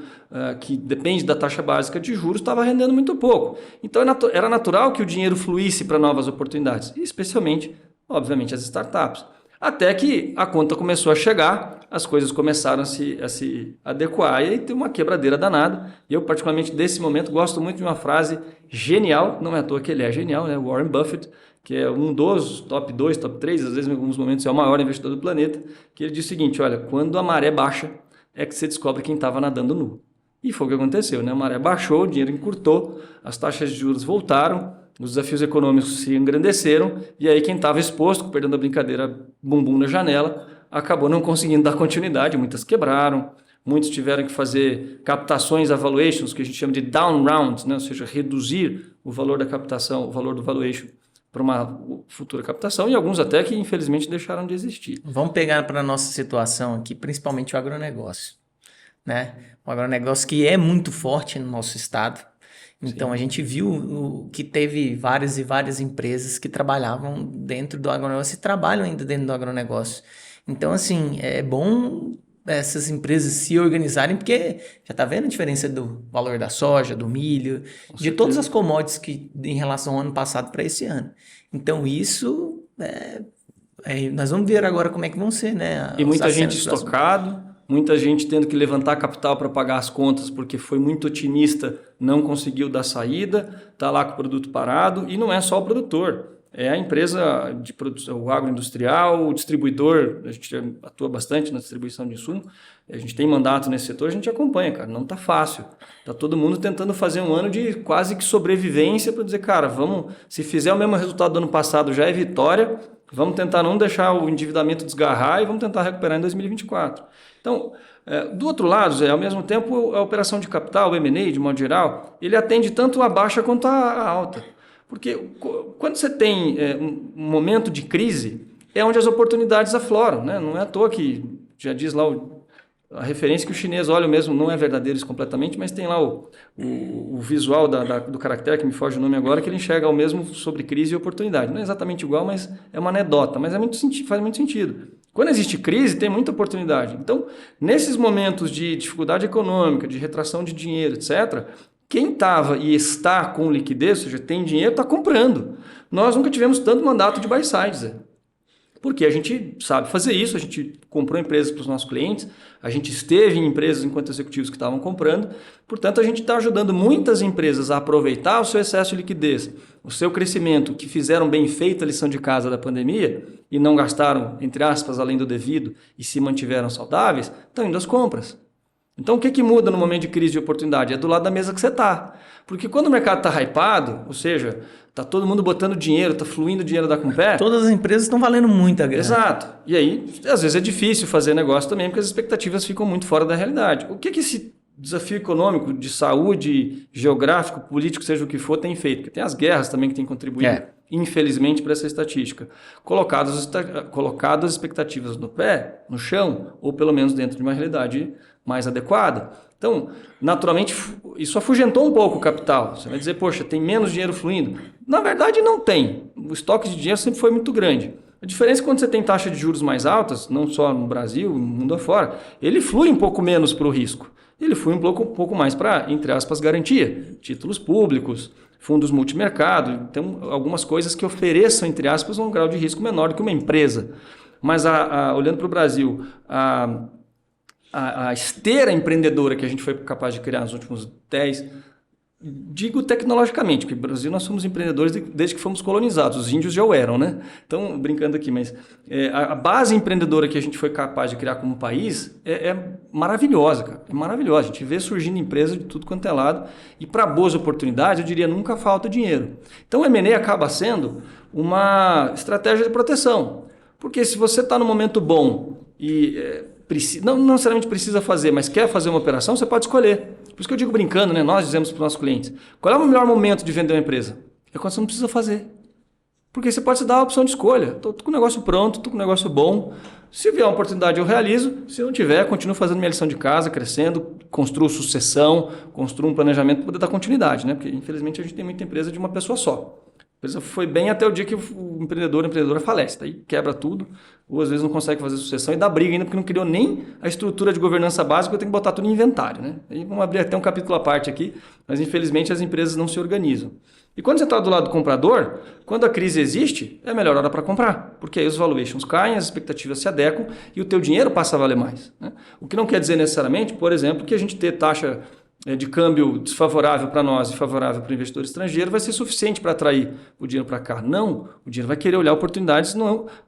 que depende da taxa básica de juros, estava rendendo muito pouco. Então era natural que o dinheiro fluísse para novas oportunidades, e especialmente, obviamente, as startups. Até que a conta começou a chegar, as coisas começaram a se adequar e aí tem uma quebradeira danada. E eu, particularmente, desse momento, gosto muito de uma frase genial, não é à toa que ele é genial, né? Warren Buffett, que é um dos top 2, top 3, às vezes em alguns momentos é o maior investidor do planeta, que ele diz o seguinte: olha, quando a maré baixa é que você descobre quem estava nadando nu. E foi o que aconteceu, né? A maré baixou, o dinheiro encurtou, as taxas de juros voltaram, os desafios econômicos se engrandeceram e aí quem estava exposto, perdendo a brincadeira bumbum na janela, acabou não conseguindo dar continuidade, muitas quebraram, muitos tiveram que fazer captações, valuations, que a gente chama de down rounds, né? Ou seja, reduzir o valor da captação, o valor do valuation para uma futura captação e alguns até que infelizmente deixaram de existir. Vamos pegar para a nossa situação aqui, principalmente o agronegócio, né? O agronegócio que é muito forte no nosso estado. Então, sim, a gente viu que teve várias e várias empresas que trabalhavam dentro do agronegócio e trabalham ainda dentro do agronegócio. Então, assim, é bom essas empresas se organizarem, porque já está vendo a diferença do valor da soja, do milho, de todas as commodities que, em relação ao ano passado para esse ano. Então, isso, nós vamos ver agora como é que vão ser, né? E muita gente estocado. Muita gente tendo que levantar capital para pagar as contas porque foi muito otimista, não conseguiu dar saída, está lá com o produto parado. E não é só o produtor, é a empresa de produção, o agroindustrial, o distribuidor. A gente atua bastante na distribuição de insumo, a gente tem mandato nesse setor, a gente acompanha, cara, não está fácil. Está todo mundo tentando fazer um ano de quase que sobrevivência para dizer, cara, vamos, se fizer o mesmo resultado do ano passado já é vitória, vamos tentar não deixar o endividamento desgarrar e vamos tentar recuperar em 2024. Então, do outro lado, Zé, ao mesmo tempo, a operação de capital, o M&A, de modo geral, ele atende tanto a baixa quanto a alta. Porque quando você tem um momento de crise, é onde as oportunidades afloram, né? Não é à toa que, já diz lá a referência que o chinês olha mesmo, não é verdadeiro isso completamente, mas tem lá o visual do caractere, que me foge o nome agora, que ele enxerga o mesmo sobre crise e oportunidade. Não é exatamente igual, mas é uma anedota, mas faz muito sentido. Quando existe crise, tem muita oportunidade. Então, nesses momentos de dificuldade econômica, de retração de dinheiro, etc., quem estava e está com liquidez, ou seja, tem dinheiro, está comprando. Nós nunca tivemos tanto mandato de buy side, Zé. Porque a gente sabe fazer isso, a gente comprou empresas para os nossos clientes, a gente esteve em empresas enquanto executivos que estavam comprando, portanto a gente está ajudando muitas empresas a aproveitar o seu excesso de liquidez, o seu crescimento, que fizeram bem feita a lição de casa da pandemia e não gastaram, entre aspas, além do devido e se mantiveram saudáveis, estão indo às compras. Então o que muda no momento de crise de oportunidade? É do lado da mesa que você está. Porque quando o mercado está hypado, ou seja, está todo mundo botando dinheiro, está fluindo dinheiro da Compé. Todas as empresas estão valendo muito a grana. Exato. E aí, às vezes é difícil fazer negócio também, porque as expectativas ficam muito fora da realidade. O que esse desafio econômico, de saúde, geográfico, político, seja o que for, tem feito? Porque tem as guerras também que têm contribuído, infelizmente, para essa estatística. Colocado as expectativas no pé, no chão, ou pelo menos dentro de uma realidade mais adequada. Então, naturalmente, isso afugentou um pouco o capital. Você vai dizer, poxa, tem menos dinheiro fluindo. Na verdade, não tem. O estoque de dinheiro sempre foi muito grande. A diferença é quando você tem taxa de juros mais altas, não só no Brasil, no mundo afora, ele flui um pouco menos para o risco. Ele foi um pouco mais para, entre aspas, garantia. Títulos públicos, fundos multimercado, então algumas coisas que ofereçam, entre aspas, um grau de risco menor do que uma empresa. Mas olhando para o Brasil, a esteira empreendedora que a gente foi capaz de criar nos últimos 10, digo tecnologicamente, porque no Brasil nós somos empreendedores desde que fomos colonizados, os índios já o eram, né? Então, brincando aqui, mas a base empreendedora que a gente foi capaz de criar como país é maravilhosa, cara, é maravilhosa. A gente vê surgindo empresas de tudo quanto é lado e para boas oportunidades, eu diria, nunca falta dinheiro. Então, o M&A acaba sendo uma estratégia de proteção, porque se você está no momento bom e não necessariamente precisa fazer, mas quer fazer uma operação, você pode escolher. Por isso que eu digo brincando, né? Nós dizemos para os nossos clientes, qual é o melhor momento de vender uma empresa? É quando você não precisa fazer. Porque você pode se dar a opção de escolha. Estou com o negócio pronto, estou com o negócio bom. Se vier uma oportunidade, eu realizo. Se não tiver, continuo fazendo minha lição de casa, crescendo, construo sucessão, construo um planejamento para poder dar continuidade, né? Porque, infelizmente, a gente tem muita empresa de uma pessoa só. A empresa foi bem até o dia que o empreendedor, a empreendedora falece. Daí quebra tudo, ou às vezes não consegue fazer sucessão e dá briga ainda porque não criou nem a estrutura de governança básica, eu tenho que botar tudo em inventário, né? Aí vamos abrir até um capítulo à parte aqui, mas infelizmente as empresas não se organizam. E quando você está do lado do comprador, quando a crise existe, é a melhor hora para comprar, porque aí os valuations caem, as expectativas se adequam e o teu dinheiro passa a valer mais, né? O que não quer dizer necessariamente, por exemplo, que a gente ter taxa de câmbio desfavorável para nós e favorável para o investidor estrangeiro vai ser suficiente para atrair o dinheiro para cá. Não, o dinheiro vai querer olhar oportunidades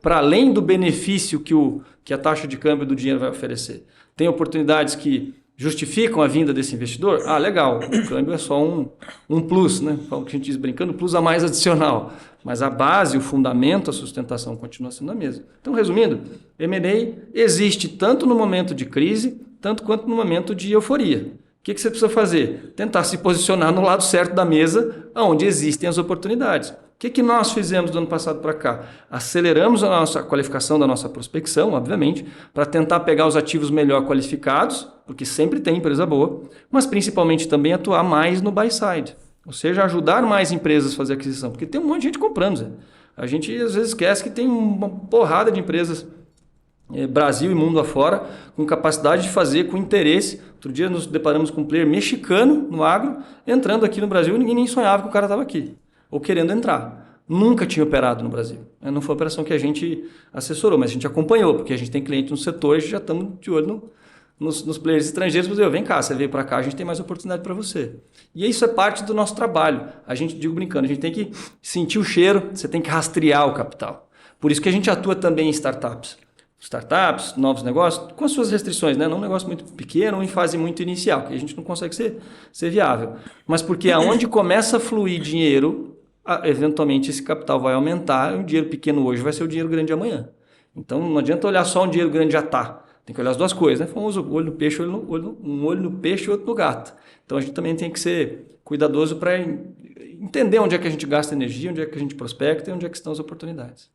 para além do benefício que a taxa de câmbio do dinheiro vai oferecer. Tem oportunidades que justificam a vinda desse investidor? Ah, legal, o câmbio é só um plus, né? O que a gente diz brincando, plus a mais adicional. Mas a base, o fundamento, a sustentação continua sendo a mesma. Então, resumindo, M&A existe tanto no momento de crise, tanto quanto no momento de euforia. O que você precisa fazer? Tentar se posicionar no lado certo da mesa, onde existem as oportunidades. O que nós fizemos do ano passado para cá? Aceleramos a qualificação da nossa prospecção, obviamente, para tentar pegar os ativos melhor qualificados, porque sempre tem empresa boa, mas principalmente também atuar mais no buy side, ou seja, ajudar mais empresas a fazer aquisição, porque tem um monte de gente comprando, Zé. A gente às vezes esquece que tem uma porrada de empresas Brasil e mundo afora, com capacidade de fazer, com interesse. Outro dia nos deparamos com um player mexicano no agro, entrando aqui no Brasil, ninguém nem sonhava que o cara estava aqui, ou querendo entrar. Nunca tinha operado no Brasil. Não foi uma operação que a gente assessorou, mas a gente acompanhou, porque a gente tem cliente no setor e já estamos de olho nos players estrangeiros. Mas vem cá, você veio para cá, a gente tem mais oportunidade para você. E isso é parte do nosso trabalho. A gente, digo brincando, a gente tem que sentir o cheiro, você tem que rastrear o capital. Por isso que a gente atua também em startups. Startups, novos negócios, com as suas restrições, né? Não um negócio muito pequeno ou em fase muito inicial, que a gente não consegue ser viável. Mas porque aonde começa a fluir dinheiro, eventualmente esse capital vai aumentar, e um dinheiro pequeno hoje vai ser o dinheiro grande amanhã. Então não adianta olhar só um dinheiro grande já está. Tem que olhar as duas coisas, né? Famoso olho no peixe, um olho no peixe e outro no gato. Então a gente também tem que ser cuidadoso para entender onde é que a gente gasta energia, onde é que a gente prospecta e onde é que estão as oportunidades.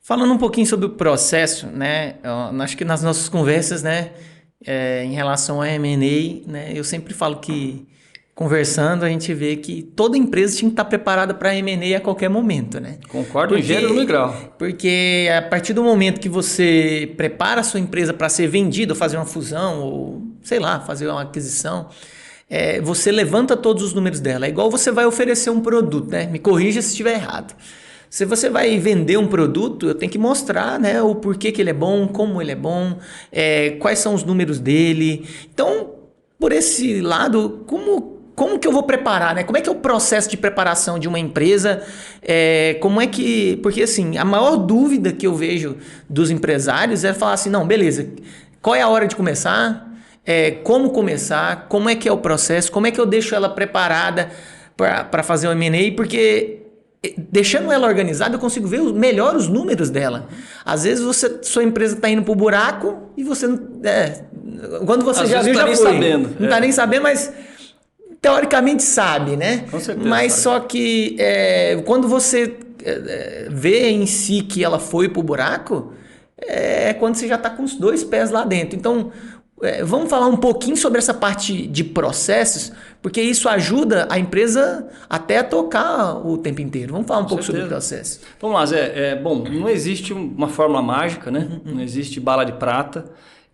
Falando um pouquinho sobre o processo, né? Acho que nas nossas conversas, né, em relação a M&A, né, eu sempre falo que, conversando, a gente vê que toda empresa tinha que estar preparada para M&A a qualquer momento, né? Concordo em gênero no grau. Porque a partir do momento que você prepara a sua empresa para ser vendida, ou fazer uma fusão, ou sei lá, fazer uma aquisição, você levanta todos os números dela. É igual você vai oferecer um produto, né? Me corrija se estiver errado. Se você vai vender um produto, eu tenho que mostrar, né, o porquê que ele é bom, como ele é bom, quais são os números dele. Então, por esse lado, como que eu vou preparar, né? Como é que é o processo de preparação de uma empresa? Como é que... Porque, assim, a maior dúvida que eu vejo dos empresários é falar assim, não, beleza, qual é a hora de começar? Como começar? Como é que é o processo? Como é que eu deixo ela preparada para fazer o M&A? Porque... deixando ela organizada, eu consigo ver melhor os números dela. Às vezes sua empresa está indo para o buraco e você não... quando você já viu, já foi. Sabendo. Não está nem sabendo, mas teoricamente sabe, né? Com certeza. Mas sabe. Só que quando você vê em si que ela foi para o buraco, é quando você já está com os dois pés lá dentro. Então, vamos falar um pouquinho sobre essa parte de processos, porque isso ajuda a empresa até a tocar o tempo inteiro. Vamos falar um pouco sobre o processo. Vamos lá, Zé. Bom, não existe uma fórmula mágica, né? Não existe bala de prata.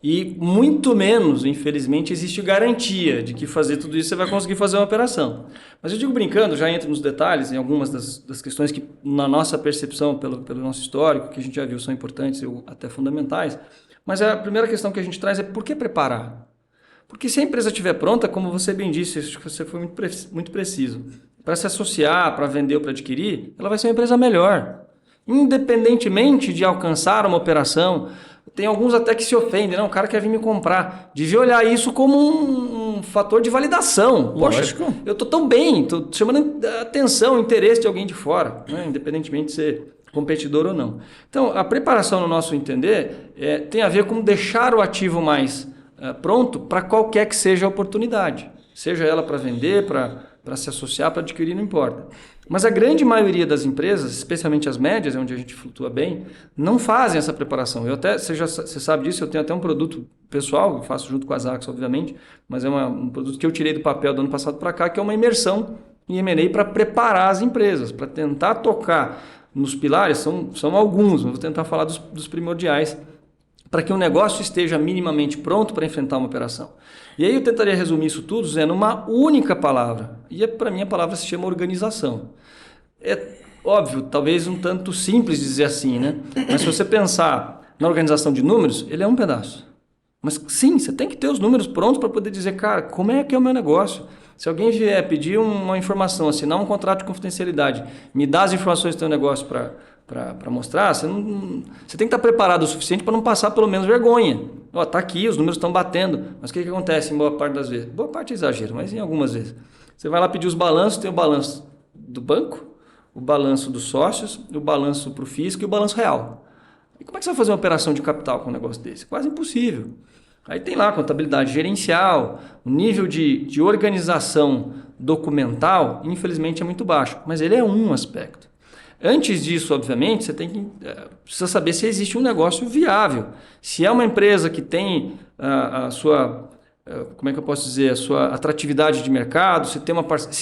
E muito menos, infelizmente, existe garantia de que fazer tudo isso você vai conseguir fazer uma operação. Mas eu digo brincando, já entro nos detalhes, em algumas das questões que, na nossa percepção, pelo nosso histórico, que a gente já viu, são importantes ou até fundamentais. Mas a primeira questão que a gente traz é por que preparar? Porque se a empresa estiver pronta, como você bem disse, acho que você foi muito preciso, para se associar, para vender ou para adquirir, ela vai ser uma empresa melhor. Independentemente de alcançar uma operação, tem alguns até que se ofendem, não, o cara quer vir me comprar. Devia olhar isso como um fator de validação. Lógico. Poxa, eu estou tão bem, estou chamando a atenção, o interesse de alguém de fora, né? Independentemente de ser competidor ou não. Então, a preparação, no nosso entender, tem a ver com deixar o ativo mais pronto para qualquer que seja a oportunidade. Seja ela para vender, para se associar, para adquirir, não importa. Mas a grande maioria das empresas, especialmente as médias, onde a gente flutua bem, não fazem essa preparação. Você sabe disso, eu tenho até um produto pessoal, eu faço junto com a Zax, obviamente, mas é um produto que eu tirei do papel do ano passado para cá, que é uma imersão em M&A para preparar as empresas, para tentar tocar nos pilares, são alguns, vou tentar falar dos primordiais, para que o negócio esteja minimamente pronto para enfrentar uma operação. E aí eu tentaria resumir isso tudo usando uma única palavra. E para mim a palavra se chama organização. É óbvio, talvez um tanto simples dizer assim, né? Mas se você pensar na organização de números, ele é um pedaço. Mas sim, você tem que ter os números prontos para poder dizer, cara, como é que é o meu negócio? Se alguém vier pedir uma informação, assinar um contrato de confidencialidade, me dá as informações do teu negócio para mostrar, você tem que estar preparado o suficiente para não passar pelo menos vergonha. Está aqui, os números estão batendo, mas o que acontece em boa parte das vezes? Boa parte é exagero, mas em algumas vezes. Você vai lá pedir os balanços, tem o balanço do banco, o balanço dos sócios, o balanço para o fisco e o balanço real. E como é que você vai fazer uma operação de capital com um negócio desse? Quase impossível. Aí tem lá a contabilidade gerencial, o nível de organização documental, infelizmente, é muito baixo, mas ele é um aspecto. Antes disso, obviamente, você precisa saber se existe um negócio viável. Se é uma empresa que tem a sua, como é que eu posso dizer, a sua atratividade de mercado, se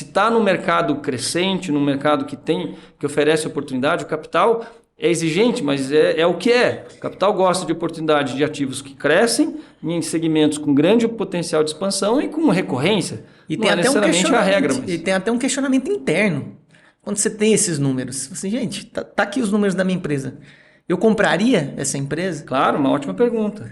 está no mercado crescente, no mercado que oferece oportunidade, o capital é exigente, mas é o que é. O capital gosta de oportunidade de ativos que crescem em segmentos com grande potencial de expansão e com recorrência. E tem até necessariamente a regra. Mas... E tem até um questionamento interno. Quando você tem esses números, assim, gente, tá aqui os números da minha empresa. Eu compraria essa empresa? Claro, uma ótima pergunta.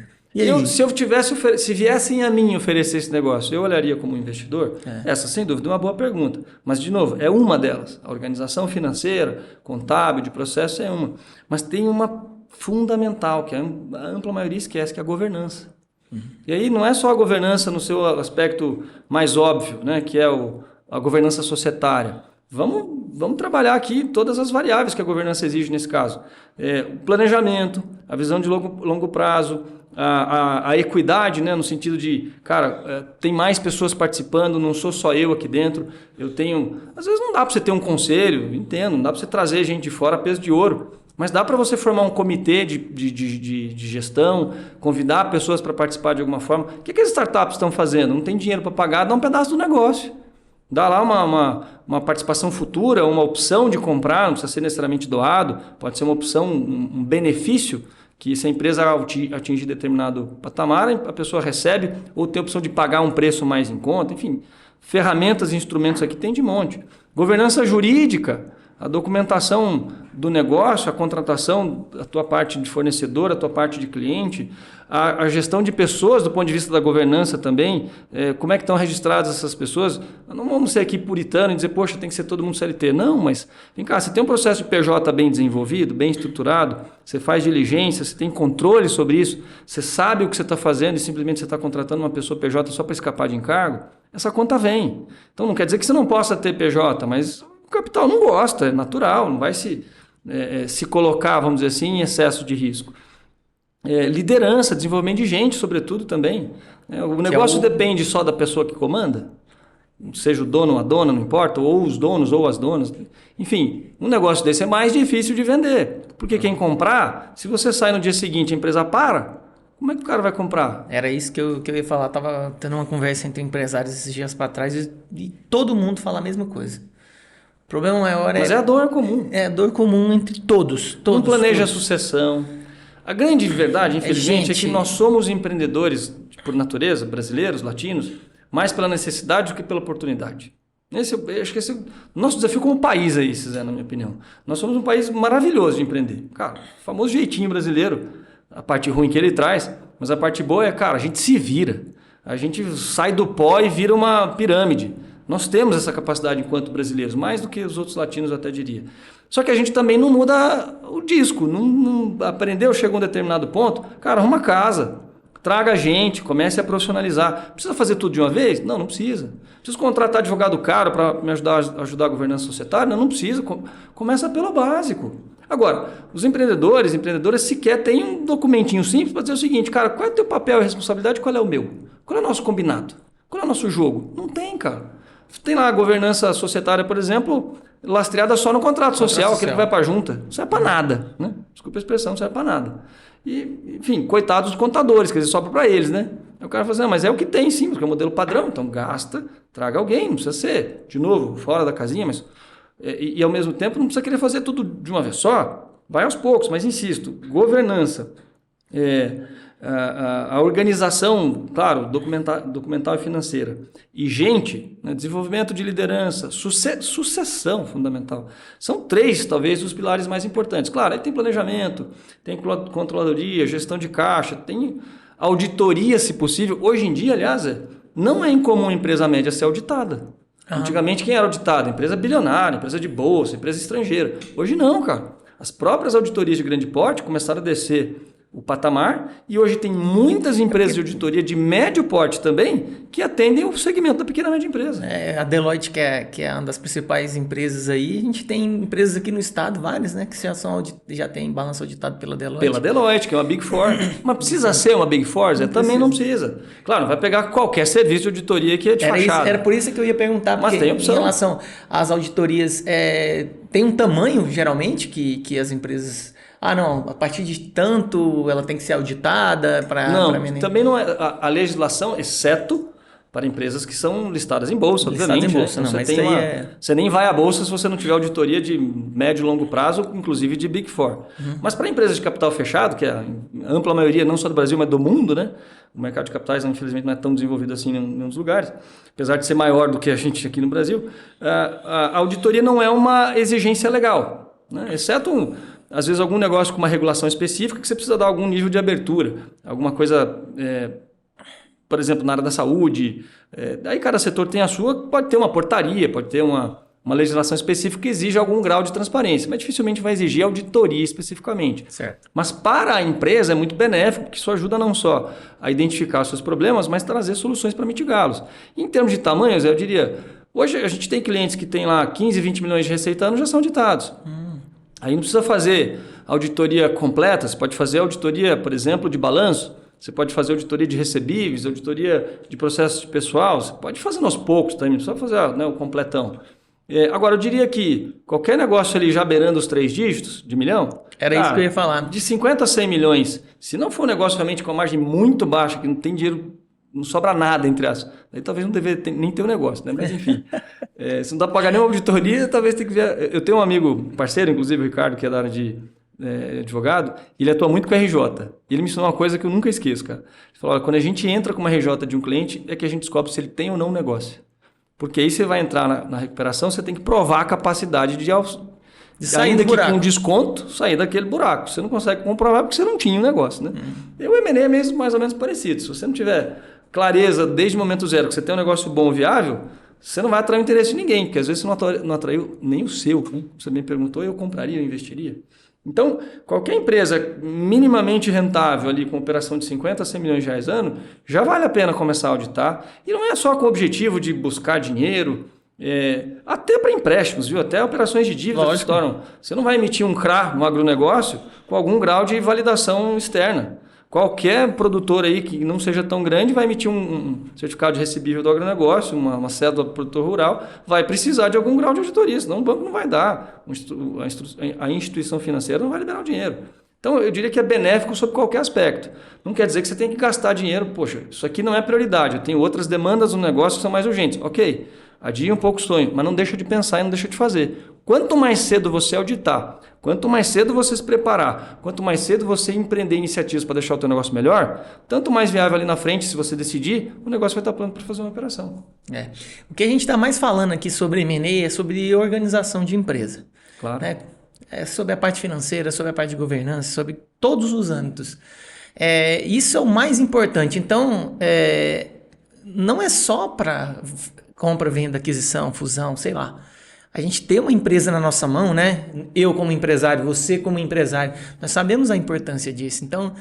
Se viessem a mim oferecer esse negócio, eu olharia como investidor? Essa, sem dúvida, é uma boa pergunta. Mas, de novo, é uma delas. A organização financeira, contábil, de processo é uma. Mas tem uma fundamental, que a ampla maioria esquece, que é a governança. E aí não é só a governança no seu aspecto mais óbvio, né, que é a governança societária. Vamos trabalhar aqui todas as variáveis que a governança exige nesse caso. O planejamento, a visão de longo prazo, a equidade, né, no sentido de, cara, tem mais pessoas participando, não sou só eu aqui dentro. Às vezes não dá para você ter um conselho, entendo, não dá para você trazer gente de fora a peso de ouro, mas dá para você formar um comitê de gestão, convidar pessoas para participar de alguma forma. O que as startups estão fazendo? Não tem dinheiro para pagar, dá um pedaço do negócio. Dá lá uma participação futura, uma opção de comprar, não precisa ser necessariamente doado, pode ser uma opção, um benefício que se a empresa atingir determinado patamar, a pessoa recebe, ou tem a opção de pagar um preço mais em conta, enfim, ferramentas e instrumentos aqui tem de monte. Governança jurídica, a documentação do negócio, a contratação, a tua parte de fornecedor, a tua parte de cliente, a gestão de pessoas do ponto de vista da governança também, como é que estão registradas essas pessoas. Não vamos ser aqui puritano e dizer, poxa, tem que ser todo mundo CLT. Não, mas vem cá, você tem um processo de PJ bem desenvolvido, bem estruturado, você faz diligência, você tem controle sobre isso, você sabe o que você está fazendo e simplesmente você está contratando uma pessoa PJ só para escapar de encargo, essa conta vem. Então não quer dizer que você não possa ter PJ, mas o capital não gosta, é natural, não vai se colocar, vamos dizer assim, em excesso de risco. Liderança, desenvolvimento de gente, sobretudo, também. O negócio depende só da pessoa que comanda, seja o dono ou a dona, não importa, ou os donos ou as donas. Enfim, um negócio desse é mais difícil de vender, porque quem comprar, se você sai no dia seguinte e a empresa para, como é que o cara vai comprar? Era isso que eu ia falar, estava tendo uma conversa entre empresários esses dias para trás e todo mundo fala a mesma coisa. O problema maior Mas é a dor comum. É a dor comum entre todos. Não planeja a sucessão. A grande verdade, infelizmente, é que gente. nós somos empreendedores, por natureza, brasileiros, latinos, mais pela necessidade do que pela oportunidade. Acho que esse é o nosso desafio como país aí, Zé, na minha opinião. Nós somos um país maravilhoso de empreender. Cara, o famoso jeitinho brasileiro, a parte ruim que ele traz, mas a parte boa é, cara, a gente se vira. A gente sai do pó e vira uma pirâmide. Nós temos essa capacidade enquanto brasileiros, mais do que os outros latinos, eu até diria. Só que a gente também não muda o disco, não aprendeu, chegou a um determinado ponto, cara, arruma casa, traga gente, comece a profissionalizar. Precisa fazer tudo de uma vez? Não precisa. Preciso contratar advogado caro para me ajudar a governança societária? Não precisa. Começa pelo básico. Agora, os empreendedoras sequer têm um documentinho simples para dizer o seguinte, cara, qual é o teu papel e responsabilidade, qual é o meu? Qual é o nosso combinado? Qual é o nosso jogo? Não tem, cara. Tem lá a governança societária, por exemplo, lastreada só no contrato social, aquele que vai para a junta. Não serve para nada, né? Desculpa a expressão, não serve para nada. E, enfim, coitados dos contadores, quer dizer, sobra para eles, né? Aí o cara fala assim, mas é o que tem sim, porque é o modelo padrão, então gasta, traga alguém, não precisa ser, de novo, fora da casinha, mas... E ao mesmo tempo não precisa querer fazer tudo de uma vez só, vai aos poucos, mas insisto, governança, a organização, claro, documental e financeira, e gente, né, desenvolvimento de liderança, sucessão fundamental. São 3, talvez, os pilares mais importantes. Claro, aí tem planejamento, tem controladoria, gestão de caixa, tem auditoria, se possível. Hoje em dia, aliás, não é incomum a empresa média ser auditada. Antigamente, quem era auditado? Empresa bilionária, empresa de bolsa, empresa estrangeira. Hoje não, cara. As próprias auditorias de grande porte começaram a descer o patamar e hoje tem muitas empresas de auditoria de médio porte também que atendem o segmento da pequena e média empresa. A Deloitte, que é uma das principais empresas aí, a gente tem empresas aqui no estado, várias, né, que já tem balanço auditado pela Deloitte. Pela Deloitte, que é uma Big Four. Mas precisa ser uma Big Four? Também não precisa. Claro, não vai pegar qualquer serviço de auditoria que é de fachada. Era por isso que eu ia perguntar, porque mas tem opção. Em relação às auditorias, tem um tamanho, geralmente, que as empresas... não, a partir de tanto ela tem que ser auditada para... Não, também não é a legislação, exceto para empresas que são listadas em bolsa, obviamente. Em bolsa, né? Você nem vai à bolsa se você não tiver auditoria de médio e longo prazo, inclusive de Big Four. Mas para empresas de capital fechado, que é a ampla maioria, não só do Brasil, mas do mundo, né? O mercado de capitais, infelizmente, não é tão desenvolvido assim em nenhum dos lugares, apesar de ser maior do que a gente aqui no Brasil. A auditoria não é uma exigência legal, né? Exceto... às vezes algum negócio com uma regulação específica que você precisa dar algum nível de abertura, alguma coisa, por exemplo, na área da saúde. Aí cada setor tem a sua, pode ter uma portaria, pode ter uma legislação específica que exige algum grau de transparência, mas dificilmente vai exigir auditoria especificamente. Certo. Mas para a empresa é muito benéfico, porque isso ajuda não só a identificar os seus problemas, mas trazer soluções para mitigá-los. Em termos de tamanhos, eu diria, hoje a gente tem clientes que têm lá 15, 20 milhões de receita ano, já são auditados. Aí não precisa fazer auditoria completa, você pode fazer auditoria, por exemplo, de balanço, você pode fazer auditoria de recebíveis, auditoria de processos de pessoal, você pode fazer aos poucos também, não precisa fazer o completão. Agora, eu diria que qualquer negócio ali já beirando os 3 dígitos de milhão... Era isso que eu ia falar. De 50 a 100 milhões, se não for um negócio realmente com a margem muito baixa, que não tem dinheiro, não sobra nada entre as... Aí talvez não deveria nem ter um negócio, né? Mas enfim... se não dá para pagar nenhuma auditoria, talvez tenha que ver... Eu tenho um amigo, parceiro, inclusive o Ricardo, que é da área de advogado, ele atua muito com a RJ. Ele me ensinou uma coisa que eu nunca esqueço, cara. Ele falou, quando a gente entra com uma RJ de um cliente, é que a gente descobre se ele tem ou não um negócio. Porque aí você vai entrar na recuperação, você tem que provar a capacidade de sair ainda que com desconto, sair daquele buraco. Você não consegue comprovar porque você não tinha um negócio, né? E o M&A é mesmo mais ou menos parecido. Se você não tiver clareza desde o momento zero que você tem um negócio bom, viável, você não vai atrair o interesse de ninguém, porque às vezes você não atraiu nem o seu. Né? Você me perguntou, eu compraria, eu investiria. Então, qualquer empresa minimamente rentável ali com operação de 50 a 100 milhões de reais ano, já vale a pena começar a auditar. E não é só com o objetivo de buscar dinheiro, até para empréstimos, viu? Até operações de dívida que se tornam. Você não vai emitir um CRA no agronegócio com algum grau de validação externa. Qualquer produtor aí que não seja tão grande vai emitir um certificado de recebível do agronegócio, uma cédula do produtor rural, vai precisar de algum grau de auditoria, senão o banco não vai dar, a instituição financeira não vai liberar o dinheiro. Então, eu diria que é benéfico sob qualquer aspecto. Não quer dizer que você tem que gastar dinheiro, poxa, isso aqui não é prioridade, eu tenho outras demandas no negócio que são mais urgentes. Ok, Adia um pouco o sonho, mas não deixa de pensar e não deixa de fazer. Quanto mais cedo você auditar, quanto mais cedo você se preparar, quanto mais cedo você empreender iniciativas para deixar o teu negócio melhor, tanto mais viável ali na frente, se você decidir, o negócio vai estar pronto para fazer uma operação. O que a gente está mais falando aqui sobre M&A é sobre organização de empresa. Claro. Né? É sobre a parte financeira, sobre a parte de governança, sobre todos os âmbitos. Isso é o mais importante. Então, não é só para compra, venda, aquisição, fusão, sei lá. A gente tem uma empresa na nossa mão, né? Eu como empresário, você como empresário, nós sabemos a importância disso. Então,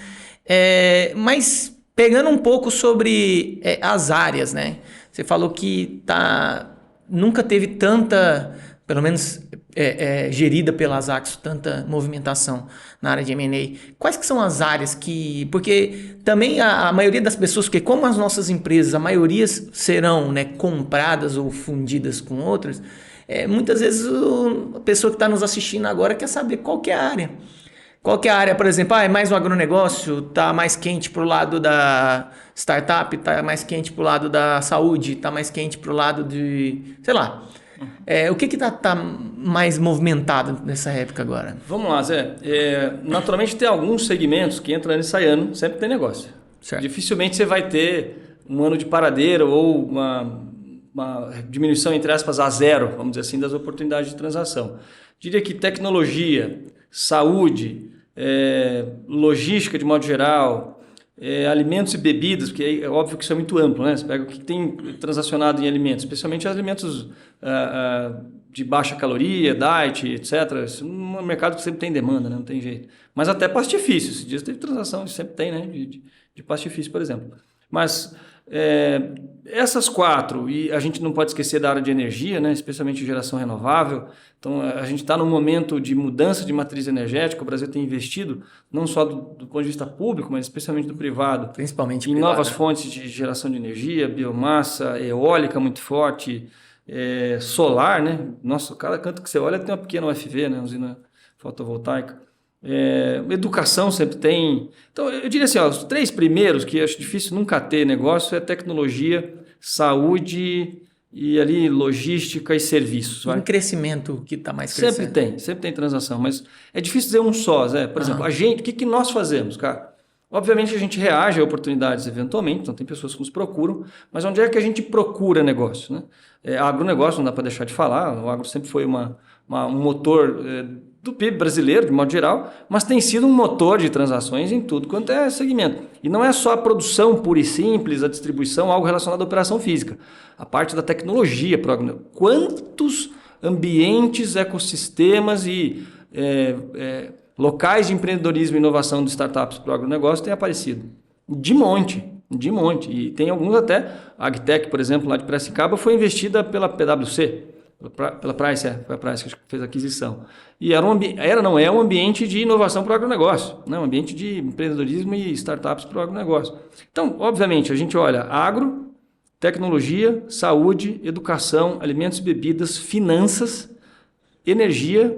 mas pegando um pouco sobre as áreas, né? Você falou que nunca teve tanta, pelo menos gerida pela Azaxo, tanta movimentação na área de M&A. Quais que são as áreas que... Porque também a maioria das pessoas, porque como as nossas empresas, a maioria serão, né, compradas ou fundidas com outras... muitas vezes a pessoa que está nos assistindo agora quer saber qual que é a área. Qual que é a área, por exemplo, é mais o agronegócio, está mais quente para o lado da startup, está mais quente para o lado da saúde, está mais quente para o lado de... sei lá. O que está mais movimentado nessa época agora? Vamos lá, Zé. Naturalmente tem alguns segmentos que entrando e saindo, sempre tem negócio. Certo. Dificilmente você vai ter um ano de paradeiro ou uma diminuição, entre aspas, a zero, vamos dizer assim, das oportunidades de transação. Diria que tecnologia, saúde, logística de modo geral, alimentos e bebidas, porque é óbvio que isso é muito amplo, né? Você pega o que tem transacionado em alimentos, especialmente alimentos de baixa caloria, diet, etc. Isso é um mercado que sempre tem demanda, né? Não tem jeito. Mas até pastifício, esses dias teve transação, sempre tem, né? De pastifício, por exemplo. Mas... essas 4, e a gente não pode esquecer da área de energia, né, especialmente geração renovável. Então a gente está num momento de mudança de matriz energética. O Brasil tem investido não só do ponto de vista público, mas especialmente do privado, principalmente em privado, novas fontes de geração de energia, biomassa, eólica muito forte, solar, né? Nossa, cada canto que você olha tem uma pequena UFV, né, usina fotovoltaica. Educação sempre tem. Então, eu diria assim, os 3 primeiros, que eu acho difícil nunca ter negócio, é tecnologia, saúde e ali logística e serviços. Um crescimento que está mais crescendo. Sempre tem transação, mas é difícil dizer um só, Zé. Por exemplo, a gente, o que nós fazemos, cara? Obviamente a gente reage a oportunidades eventualmente, então tem pessoas que nos procuram, mas onde é que a gente procura negócio, né? Agronegócio não dá para deixar de falar, o agro sempre foi um motor... do PIB brasileiro, de modo geral, mas tem sido um motor de transações em tudo quanto é segmento. E não é só a produção pura e simples, a distribuição, algo relacionado à operação física. A parte da tecnologia. Quantos ambientes, ecossistemas e locais de empreendedorismo e inovação de startups para o agronegócio têm aparecido? De monte. E tem alguns até. A Agtech, por exemplo, lá de Piracicaba, foi investida pela PwC. Pela Price, foi a Price que fez a aquisição. E é um ambiente de inovação para o agronegócio, né? Um ambiente de empreendedorismo e startups para o agronegócio. Então, obviamente, a gente olha agro, tecnologia, saúde, educação, alimentos e bebidas, finanças, energia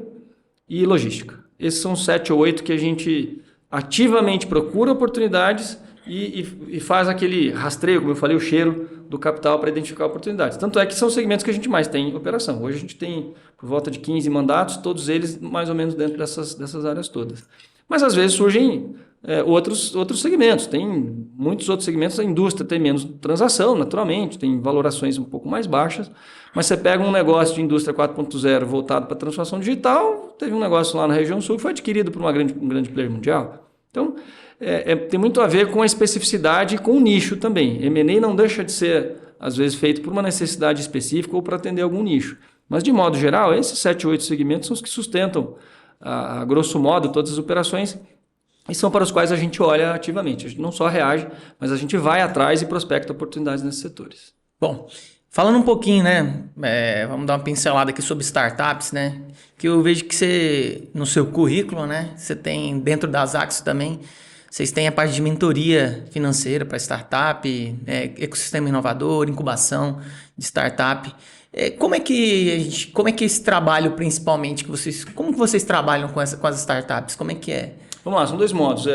e logística. Esses são 7 ou 8 que a gente ativamente procura oportunidades e faz aquele rastreio, como eu falei, o cheiro do capital para identificar oportunidades. Tanto é que são segmentos que a gente mais tem em operação. Hoje a gente tem por volta de 15 mandatos, todos eles mais ou menos dentro dessas áreas todas. Mas às vezes surgem outros segmentos. Tem muitos outros segmentos, a indústria tem menos transação, naturalmente, tem valorações um pouco mais baixas, mas você pega um negócio de indústria 4.0 voltado para a transformação digital, teve um negócio lá na região sul que foi adquirido por um grande player mundial. Então, tem muito a ver com a especificidade e com o nicho também. M&A não deixa de ser, às vezes, feito por uma necessidade específica ou para atender algum nicho. Mas, de modo geral, esses 7 ou 8 segmentos são os que sustentam, a grosso modo, todas as operações e são para os quais a gente olha ativamente. A gente não só reage, mas a gente vai atrás e prospecta oportunidades nesses setores. Bom, falando um pouquinho, né? Vamos dar uma pincelada aqui sobre startups, né? Que eu vejo que você, no seu currículo, né? Você tem, dentro da Azaxo também, vocês têm a parte de mentoria financeira para startup, ecossistema inovador, incubação de startup. Como é que esse trabalho, principalmente, como que vocês trabalham com as startups? Como é que é? Vamos lá, são dois modos.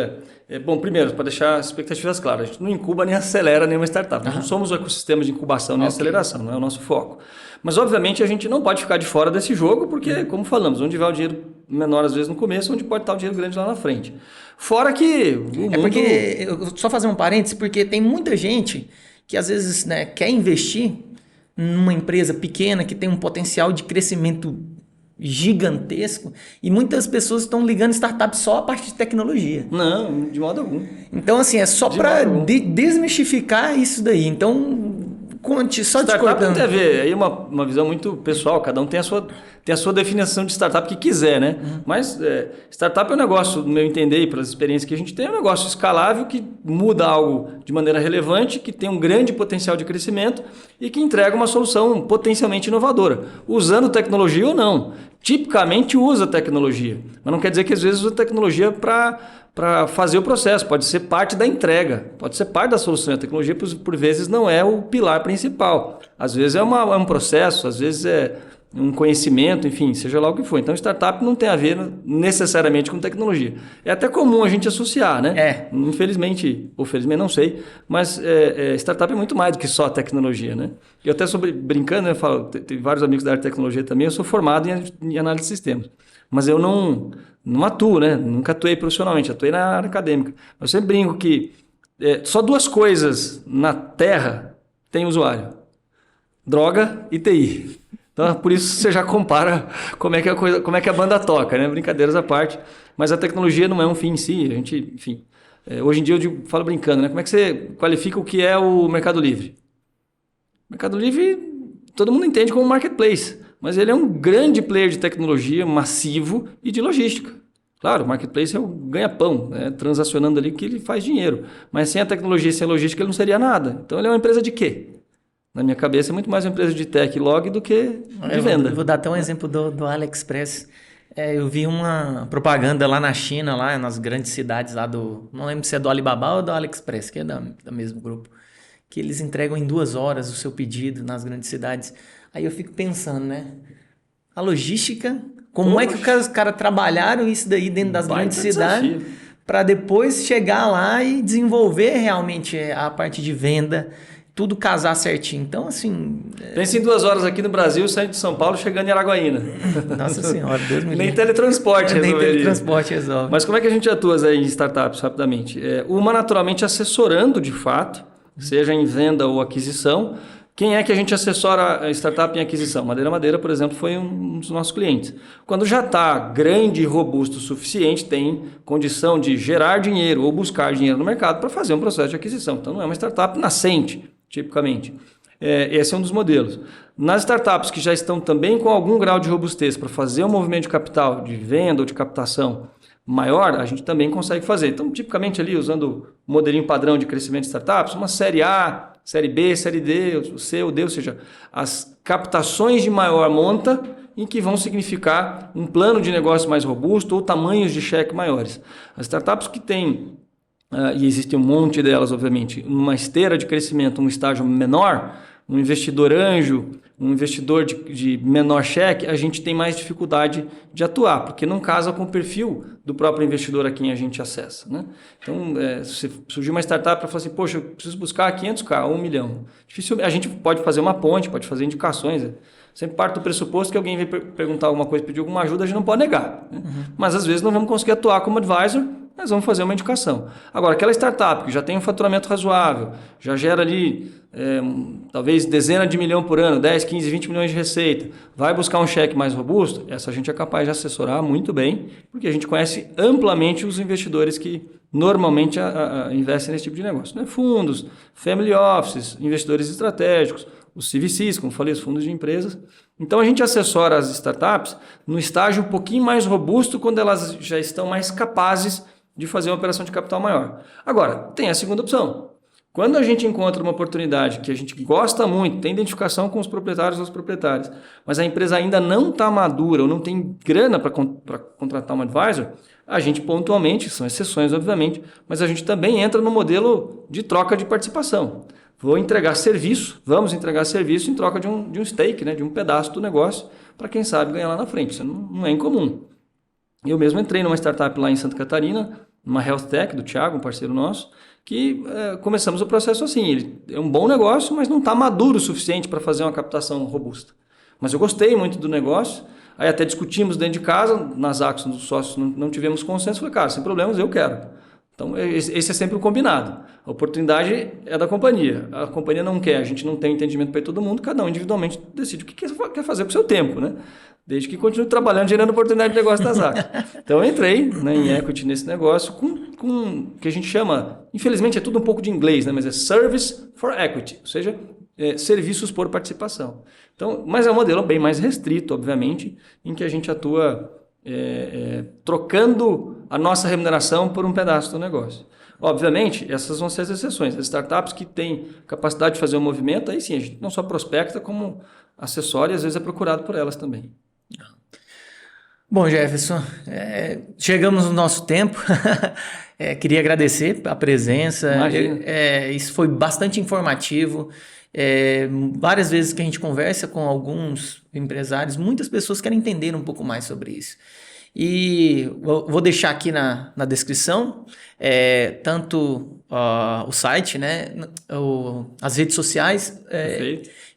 Bom, primeiro, para deixar as expectativas claras, a gente não incuba nem acelera nenhuma startup. Nós não somos o ecossistema de incubação nem aceleração, não é o nosso foco. Mas, obviamente, a gente não pode ficar de fora desse jogo, porque, como falamos, onde vai o dinheiro menor às vezes no começo, onde pode estar o dinheiro grande lá na frente. Fora que o mundo... porque, só fazer um parênteses, porque tem muita gente que às vezes, né, quer investir numa empresa pequena que tem um potencial de crescimento gigantesco e muitas pessoas estão ligando startup só a parte de tecnologia. Não, de modo algum. Então, assim, é só para desmistificar isso daí. Então, conte, só startup discordando. Tem a ver, aí uma visão muito pessoal, cada um tem a sua definição de startup que quiser, né? Mas startup é um negócio, no meu entender e pelas experiências que a gente tem, é um negócio escalável que muda algo de maneira relevante, que tem um grande potencial de crescimento e que entrega uma solução potencialmente inovadora, usando tecnologia ou não. Tipicamente usa tecnologia, mas não quer dizer que às vezes usa tecnologia para fazer o processo, pode ser parte da entrega, pode ser parte da solução. A tecnologia, por vezes, não é o pilar principal. Às vezes é um processo, às vezes é um conhecimento, enfim, seja lá o que for. Então, startup não tem a ver necessariamente com tecnologia. É até comum a gente associar, né? Infelizmente, ou felizmente, não sei, mas startup é muito mais do que só tecnologia, né? Eu até brincando, eu falo, tem vários amigos da área de tecnologia também, eu sou formado em análise de sistemas, mas eu não atuo, né? Nunca atuei profissionalmente, atuei na área acadêmica. Eu sempre brinco que só duas coisas na Terra tem usuário: droga e TI. Então, por isso você já compara como é que a banda toca, né? Brincadeiras à parte. Mas a tecnologia não é um fim em si. A gente, enfim, hoje em dia eu falo brincando, né? Como é que você qualifica o que é o Mercado Livre? O Mercado Livre, todo mundo entende como marketplace, mas ele é um grande player de tecnologia, massivo e de logística. Claro, o marketplace é o ganha-pão, né? Transacionando ali que ele faz dinheiro. Mas sem a tecnologia e sem a logística ele não seria nada. Então ele é uma empresa de quê? Na minha cabeça é muito mais uma empresa de tech log do que de venda. Eu vou dar até um exemplo do AliExpress. Eu vi uma propaganda lá na China, lá nas grandes cidades lá não lembro se é do Alibaba ou do AliExpress, que é do mesmo grupo, que eles entregam em 2 horas o seu pedido nas grandes cidades. Aí eu fico pensando, né? A logística, como é que os caras trabalharam isso daí dentro das grandes cidades para depois chegar lá e desenvolver realmente a parte de venda, tudo casar certinho. Então, assim... Pensa em 2 horas aqui no Brasil, saindo de São Paulo, chegando em Araguaína. Nossa Senhora, Deus me livre. Nem teletransporte resolveria. Nem teletransporte resolve. Mas como é que a gente atua aí em startups, rapidamente? Uma, naturalmente, assessorando, de fato, seja em venda ou aquisição. Quem é que a gente assessora a startup em aquisição? Madeira, por exemplo, foi um dos nossos clientes. Quando já está grande e robusto o suficiente, tem condição de gerar dinheiro ou buscar dinheiro no mercado para fazer um processo de aquisição. Então, não é uma startup nascente, tipicamente. Esse é um dos modelos. Nas startups que já estão também com algum grau de robustez para fazer um movimento de capital, de venda ou de captação maior, a gente também consegue fazer. Então, tipicamente ali, usando o modelinho padrão de crescimento de startups, uma série A, série B, série D, C ou D, ou seja, as captações de maior monta em que vão significar um plano de negócio mais robusto ou tamanhos de cheque maiores. As startups que têm, e existe um monte delas, obviamente, uma esteira de crescimento, um estágio menor, um investidor anjo, um investidor de menor cheque, a gente tem mais dificuldade de atuar, porque não casa com o perfil do próprio investidor a quem a gente acessa, né? Então, se surgir uma startup para falar assim, poxa, eu preciso buscar 500k, 1 milhão. Difícil, a gente pode fazer uma ponte, pode fazer indicações. Sempre parte do pressuposto que alguém vem perguntar alguma coisa, pedir alguma ajuda, a gente não pode negar, né? Mas às vezes não vamos conseguir atuar como advisor, mas vamos fazer uma indicação. Agora, aquela startup que já tem um faturamento razoável, já gera ali talvez dezenas de milhões por ano, 10, 15, 20 milhões de receita, vai buscar um cheque mais robusto, essa a gente é capaz de assessorar muito bem, porque a gente conhece amplamente os investidores que normalmente investem nesse tipo de negócio, né? Fundos, family offices, investidores estratégicos, os CVCs, como falei, os fundos de empresas. Então a gente assessora as startups no estágio um pouquinho mais robusto, quando elas já estão mais capazes de fazer uma operação de capital maior. Agora, tem a segunda opção. Quando a gente encontra uma oportunidade que a gente gosta muito, tem identificação com os proprietários ou os proprietários, mas a empresa ainda não está madura ou não tem grana para contratar um advisor, a gente pontualmente, são exceções obviamente, mas a gente também entra no modelo de troca de participação. Vamos entregar serviço em troca de um stake, né, de um pedaço do negócio, para quem sabe ganhar lá na frente. Isso não é incomum. Eu mesmo entrei numa startup lá em Santa Catarina, uma Health Tech do Thiago, um parceiro nosso, que começamos o processo assim. Ele é um bom negócio, mas não está maduro o suficiente para fazer uma captação robusta. Mas eu gostei muito do negócio, aí até discutimos dentro de casa, nas Axos, nos sócios não tivemos consenso, falei, cara, sem problemas, eu quero. Então, esse é sempre o combinado. A oportunidade é da companhia. A companhia não quer, a gente não tem entendimento para todo mundo, cada um individualmente decide o que quer fazer com o seu tempo, né? Desde que continue trabalhando, gerando oportunidade de negócio das Axos. Então, eu entrei, né, em equity nesse negócio com que a gente chama, infelizmente é tudo um pouco de inglês, né, mas é Service for Equity, ou seja, serviços por participação. Então, mas é um modelo bem mais restrito, obviamente, em que a gente atua trocando a nossa remuneração por um pedaço do negócio. Obviamente, essas vão ser as exceções. As startups que têm capacidade de fazer um movimento, aí sim, a gente não só prospecta, como acessório e às vezes é procurado por elas também. Bom, Jefferson, chegamos no nosso tempo. Queria agradecer a presença. Isso foi bastante informativo. Várias vezes que a gente conversa com alguns empresários, muitas pessoas querem entender um pouco mais sobre isso. E vou deixar aqui na descrição tanto o site, né, as redes sociais.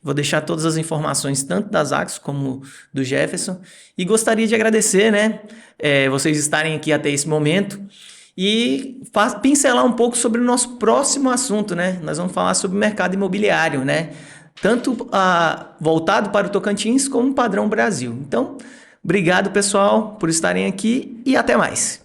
Vou deixar todas as informações, tanto das Axos como do Jefferson. E gostaria de agradecer, né, vocês estarem aqui até esse momento. E pincelar um pouco sobre o nosso próximo assunto, né? Nós vamos falar sobre o mercado imobiliário, né? Tanto voltado para o Tocantins como o padrão Brasil. Então, obrigado, pessoal, por estarem aqui e até mais.